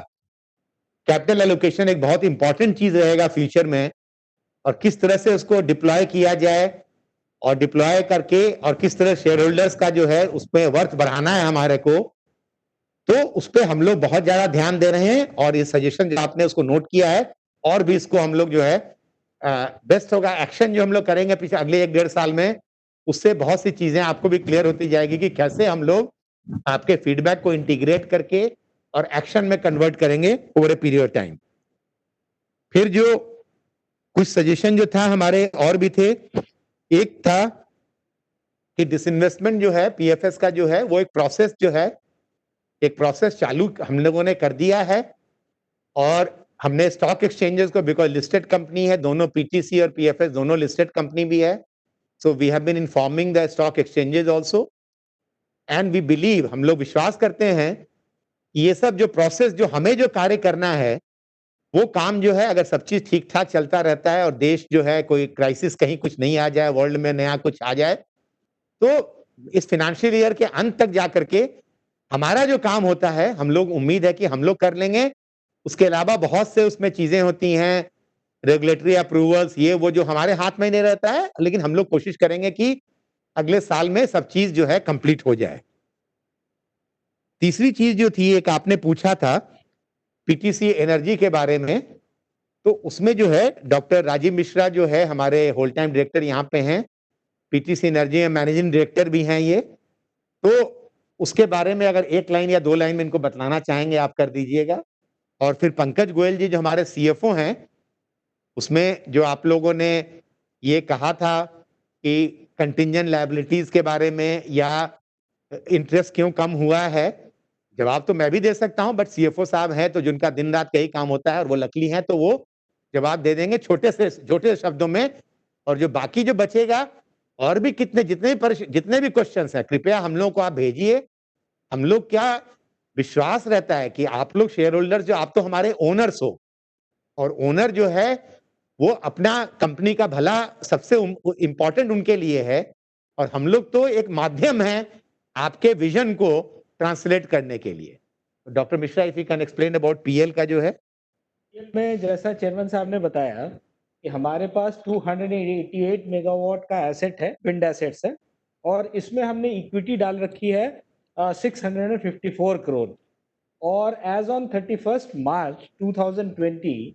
कैपिटल एलोकेशन एक बहुत इंपॉर्टेंट चीज रहेगा फ्यूचर में और किस तरह से उसको डिप्लॉय किया जाए और डिप्लॉय करके और किस तरह शेयर होल्डर्स का जो है उसमें वर्थ बढ़ाना है हमारे को, तो उस पर हम लोग बहुत ज्यादा ध्यान दे रहे हैं और ये सजेशन जो आपने उसको नोट किया है और भी इसको हम लोग जो है बेस्ट होगा एक्शन जो हम लोग करेंगे पीछे अगले 1-1.5 साल में, उससे बहुत सी चीजें आपको भी क्लियर होती जाएगी कि कैसे हम लोग आपके फीडबैक को इंटीग्रेट करके और एक्शन में कन्वर्ट करेंगे ओवर ए पीरियड टाइम। फिर जो कुछ सजेशन जो था हमारे और भी थे, एक था कि डिसइन्वेस्टमेंट जो है पीएफएस का जो है वो एक प्रोसेस जो है, एक प्रोसेस चालू हम लोगों ने कर दिया है और हमने स्टॉक एक्सचेंजेस को, बिकॉज लिस्टेड कंपनी है दोनों, पीटीसी और पीएफएस दोनों लिस्टेड कंपनी भी है, so we have been informing the stock exchanges also and we believe, हम लोग विश्वास करते हैं कि ये सब जो प्रोसेस जो हमें जो कार्य करना है वो काम जो है अगर सब चीज ठीक ठाक चलता रहता है और देश जो है कोई क्राइसिस कहीं कुछ नहीं आ जाए, वर्ल्ड में नया कुछ आ जाए, तो इस फाइनेंशियल ईयर के अंत तक जाकर के हमारा जो काम होता है हम लोग उम्मीद है कि हम लोग कर लेंगे। उसके अलावा बहुत से उसमें चीजें होती हैं, रेगुलेटरी अप्रूवल्स, ये वो जो हमारे हाथ में नहीं रहता है, लेकिन हम लोग कोशिश करेंगे कि अगले साल में सब चीज जो है कंप्लीट हो जाए। तीसरी चीज जो थी, एक आपने पूछा था पीटीसी एनर्जी के बारे में, तो उसमें जो है डॉक्टर राजीव मिश्रा जो है हमारे होल टाइम डायरेक्टर यहाँ पे हैं, पीटीसी एनर्जी में मैनेजिंग डायरेक्टर भी हैं ये, तो उसके बारे में अगर 1 लाइन या 2 लाइन में इनको बतलाना चाहेंगे आप कर दीजिएगा। और फिर पंकज गोयल जी जो हमारे सीएफओ हैं, उसमें जो आप लोगों ने ये कहा था कि कंटिंजेंट लायबिलिटीज के बारे में या इंटरेस्ट क्यों कम हुआ है, जवाब तो मैं भी दे सकता हूं, बट सीएफओ साहब हैं तो जिनका दिन रात यही काम होता है और वो लकली हैं, तो वो जवाब दे देंगे छोटे शब्दों में। और जो बाकी जो बचेगा और भी जितने भी क्वेश्चंस हैं, कृपया हम लोग को आप भेजिए। हम लोग क्या विश्वास रहता है कि आप लोग शेयर होल्डर्स, जो आप तो हमारे ओनर्स हो, और ओनर जो है वो अपना कंपनी का भला सबसे इंपॉर्टेंट उनके लिए है, और हम लोग तो एक माध्यम है आपके विजन को ट्रांसलेट करने के लिए। Doctor Mishra, if you can explain about PL का जो है। में जैसा चेयरमैन साहब ने बताया कि हमारे पास 288 मेगावाट का एसेट है, विंड एसेट्स है, और इसमें हमने इक्विटी डाल रखी है 654 करोड़। और एज ऑन 31 मार्च 2020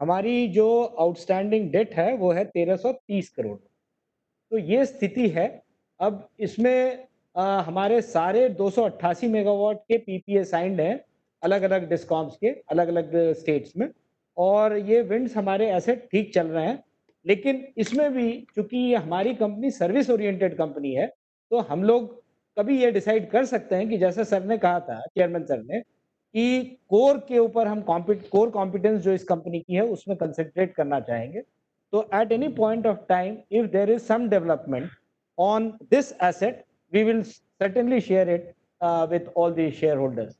हमारी जो आउटस्टैंडिंग डेट है वो है 1330 करोड़। तो ये स्थिति है। अब इसमें हमारे सारे 288 मेगावाट के पीपीए साइंड हैं अलग अलग डिस्कॉम्स के, अलग अलग स्टेट्स में, और ये विंड्स हमारे एसेट ठीक चल रहे हैं। लेकिन इसमें भी चूंकि हमारी कंपनी सर्विस ओरिएंटेड कंपनी है, तो हम लोग कभी ये डिसाइड कर सकते हैं कि जैसा सर ने कहा था, चेयरमैन सर ने, कि कोर के ऊपर हम कोर कॉम्पिटेंस जो इस कंपनी की है उसमें कंसंट्रेट करना चाहेंगे। तो at any point of time if there is some development on this asset, we will certainly share it with all the shareholders.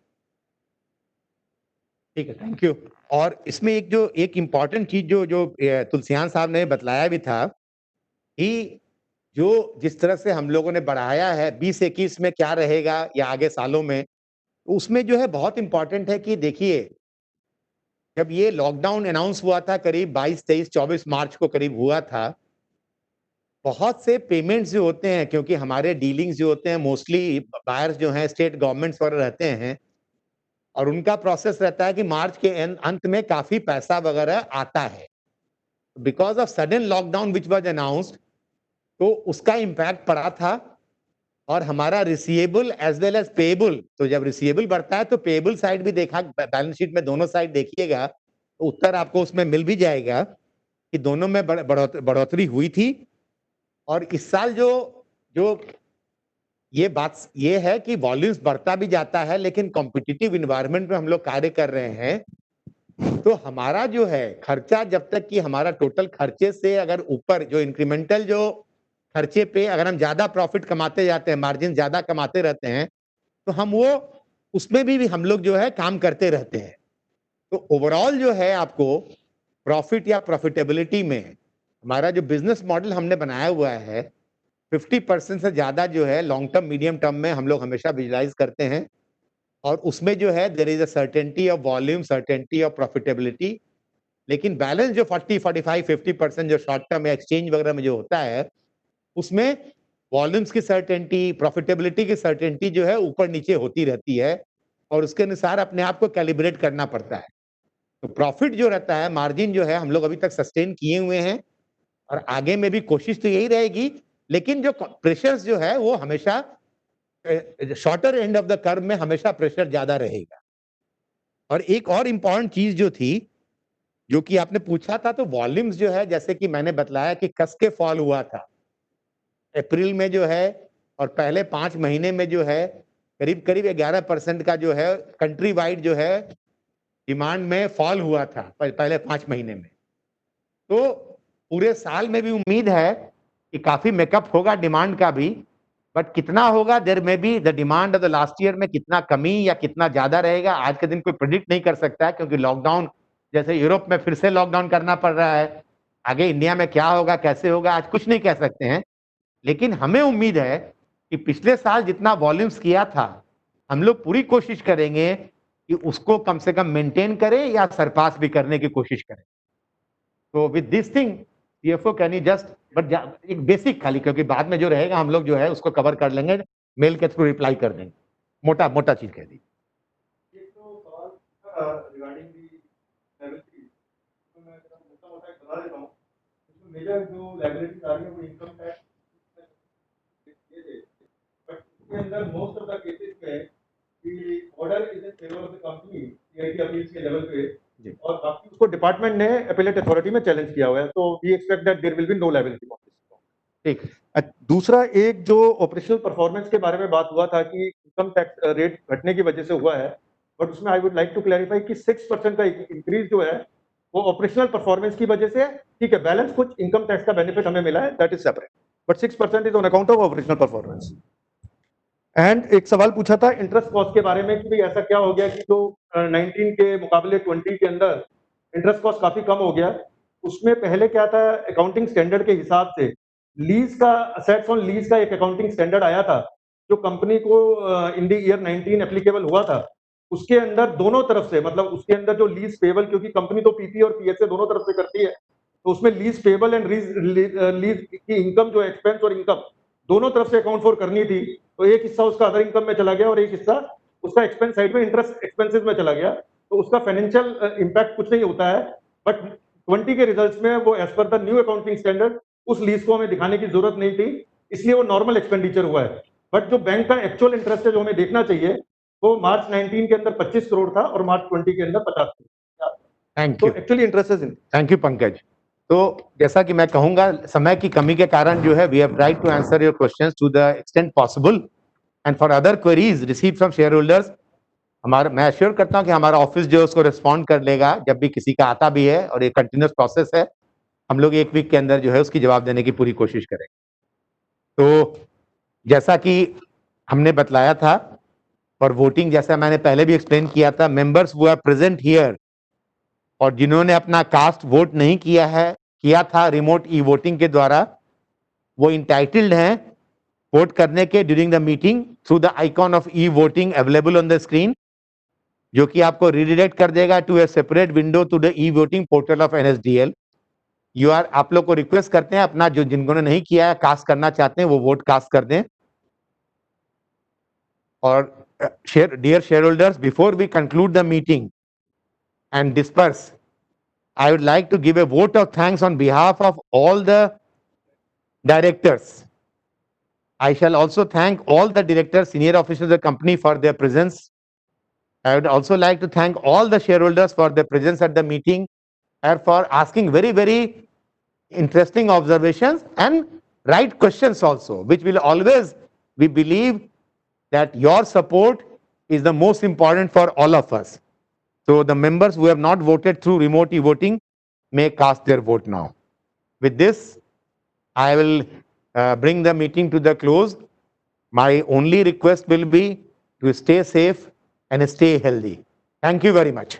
ठीक है, थैंक यू। और इसमें एक इम्पॉर्टेंट चीज जो तुलसियान साहब ने बतलाया भी था कि जो जिस तरह से हम लोगों ने बढ़ाया है 2021 में क्या रहेगा या आगे सालों में, उसमें जो है बहुत इंपॉर्टेंट है कि देखिए, जब ये लॉकडाउन अनाउंस हुआ था करीब 22, 23, 24 मार्च को करीब हुआ था, बहुत से पेमेंट्स जो होते हैं, क्योंकि हमारे डीलिंग्स जो होते हैं मोस्टली बायर्स जो हैं स्टेट गवर्नमेंट्स वगैरह रहते हैं, और उनका प्रोसेस रहता है कि मार्च के अंत में काफी पैसा वगैरह आता है। Because of sudden lockdown which was announced, तो उसका इम्पैक्ट पड़ा था, और हमारा receivable as well as payable, तो जब रिसीवेबल बढ़ता है तो पेएबल साइड भी देखा, बैलेंस शीट में दोनों साइड देखिएगा तो उत्तर आपको उसमें मिल भी जाएगा कि दोनों में बढ़ोतरी हुई थी। और इस साल जो ये बात ये है कि वॉल्यूम्स बढ़ता भी जाता है, लेकिन कॉम्पिटिटिव इन्वायरमेंट में हम लोग कार्य कर रहे हैं, तो हमारा जो है खर्चा, जब तक कि हमारा टोटल खर्चे से अगर ऊपर जो इंक्रीमेंटल जो खर्चे पे अगर हम ज्यादा प्रॉफिट कमाते जाते हैं, मार्जिन ज्यादा कमाते रहते हैं, तो हम वो उसमें भी हम लोग जो है काम करते रहते हैं। तो ओवरऑल जो है आपको प्रॉफिट या प्रॉफिटेबिलिटी में हमारा जो बिजनेस मॉडल हमने बनाया हुआ है, 50% से ज्यादा जो है लॉन्ग टर्म मीडियम टर्म में हम लोग हमेशा विजुलाइज करते हैं, और उसमें जो है there is a certainty of volume, certainty of profitability. लेकिन बैलेंस जो 40, 45, 50% जो शॉर्ट टर्म एक्सचेंज वगैरह में जो होता है, उसमें वॉल्यूम्स की सर्टेनिटी, प्रॉफिटेबिलिटी की सर्टेनिटी जो है ऊपर नीचे होती रहती है, और उसके अनुसार अपने आप को कैलिब्रेट करना पड़ता है। तो प्रॉफिट जो रहता है, मार्जिन जो है, हम लोग अभी तक सस्टेन किए हुए हैं, और आगे में भी कोशिश तो यही रहेगी, लेकिन जो प्रेशर्स जो है वो हमेशा shorter end of the curve में हमेशा प्रेशर ज्यादा रहेगा। और एक और इम्पॉर्टेंट चीज जो थी, जो कि आपने पूछा था, तो वॉल्यूम्स जो है, जैसे कि मैंने बतलाया कि कस के फॉल हुआ था अप्रैल में जो है, और पहले 5 महीने में जो है करीब 11% का जो है कंट्री वाइड जो है डिमांड में फॉल हुआ था पहले 5 महीने में। तो पूरे साल में भी उम्मीद है कि काफी मेकअप होगा डिमांड का भी, बट कितना होगा, देयर में be the demand of the last year में कितना कमी या कितना ज्यादा रहेगा, आज के दिन कोई प्रेडिक्ट नहीं कर सकता है, क्योंकि लॉकडाउन, जैसे यूरोप में फिर से लॉकडाउन करना पड़ रहा है, आगे इंडिया में क्या होगा, कैसे होगा, आज कुछ नहीं कह सकते हैं। लेकिन हमें उम्मीद है कि पिछले साल जितना वॉल्यूम्स किया था, हम लोग पूरी कोशिश करेंगे कि उसको कम से कम मेंटेन करें या सरपास भी करने की कोशिश करें। तो with this thing CFO can you just but एक बेसिक खाली, क्योंकि बाद में जो रहेगा हम लोग जो है उसको कवर कर लेंगे, मेल के थ्रू रिप्लाई कर देंगे, मोटा चीज कह दी। मेजर जो लायबिलिटीज आ रही है वो इनकम टैक्स के अंदर मोस्ट ऑफ द केसेस में the order is in favour of the company CIT appeals के लेवल पे, और बाकी उसको डिपार्टमेंट ने अपीलेट अथॉरिटी में चैलेंज किया हुआ है, तो we expect that there will be no liability of this. ठीक, दूसरा एक जो ऑपरेशनल परफॉर्मेंस के बारे में बात हुआ था कि इनकम टैक्स रेट घटने की वजह से हुआ है, बट उसमें I would like to clarify कि 6% का इंक्रीज जो है वो ऑपरेशनल परफॉर्मेंस की वजह से है। ठीक है, बैलेंस कुछ इनकम टैक्स का बेनिफिट हमें मिला है, that is separate, but 6% is on account of operational performance. And एक सवाल पूछा था इंटरेस्ट कॉस्ट के बारे में कि भाई ऐसा क्या हो गया कि जो 19 के मुकाबले 20 के अंदर इंटरेस्ट कॉस्ट काफी कम हो गया। उसमें पहले क्या था, अकाउंटिंग स्टैंडर्ड के हिसाब से लीज का, असेट्स ऑन लीज का एक अकाउंटिंग स्टैंडर्ड आया था जो कंपनी को इन द ईयर 19 एप्लीकेबल हुआ था। उसके अंदर दोनों तरफ से, मतलब उसके अंदर जो लीज पेबल, क्योंकि कंपनी तो पीपी और पीएसए दोनों तरफ से करती है, तो उसमें लीज पेबल एंड लीज की इनकम जो एक्सपेंस और इनकम दोनों तरफ से अकाउंट फॉर करनी थी। तो एक हिस्सा उसका अदर इनकम में चला गया और एक हिस्सा उसका एक्सपेंस साइड में इंटरेस्ट एक्सपेंसेस में चला गया, तो उसका फाइनेंशियल इंपैक्ट कुछ नहीं होता है। बट 20 के रिजल्ट्स में वो as per the new accounting standard उस लीज को हमें दिखाने की जरूरत नहीं थी, इसलिए वो नॉर्मल एक्सपेंडिचर हुआ है। बट जो बैंक का एक्चुअल इंटरेस्ट है जो हमें देखना चाहिए, वो मार्च 19 के अंदर 25 करोड़ था और मार्च 20 के अंदर 50 करोड़। थैंक तो you, actually interest is in. Thank you Pankaj. तो जैसा कि मैं कहूंगा, समय की कमी के कारण जो है we have tried to answer your questions to the extent possible, and for other queries received from shareholders, मैं अश्योर करता हूं कि हमारा ऑफिस जो है उसको रिस्पॉन्ड कर लेगा जब भी किसी का आता भी है, और ये कंटिन्यूस प्रोसेस है। हम लोग 1 वीक के अंदर जो है उसकी जवाब देने की पूरी कोशिश करेंगे। तो जैसा कि हमने बतलाया था, और वोटिंग जैसा मैंने पहले भी एक्सप्लेन किया था, members who are present here और जिन्होंने अपना कास्ट वोट नहीं किया था रिमोट ई वोटिंग के द्वारा, वो इंटाइटल्ड हैं वोट करने के during the meeting through the icon of e voting available on the screen, जो कि आपको रीडायरेक्ट कर देगा to a separate window to the e voting portal of NSDL. आप लोग को रिक्वेस्ट करते हैं अपना जो जिन्होंने नहीं किया है, कास्ट करना चाहते हैं, वो वोट कास्ट कर दें। और dear shareholders, before we conclude the meeting and disperse, I would like to give a vote of thanks on behalf of all the directors. I shall also thank all the directors, senior officials of the company for their presence. I would also like to thank all the shareholders for their presence at the meeting and for asking very, very interesting observations and right questions also, which will always, we believe that your support is the most important for all of us. So the members who have not voted through remote e-voting may cast their vote now. With this, I will bring the meeting to the close. My only request will be to stay safe and stay healthy. Thank you very much.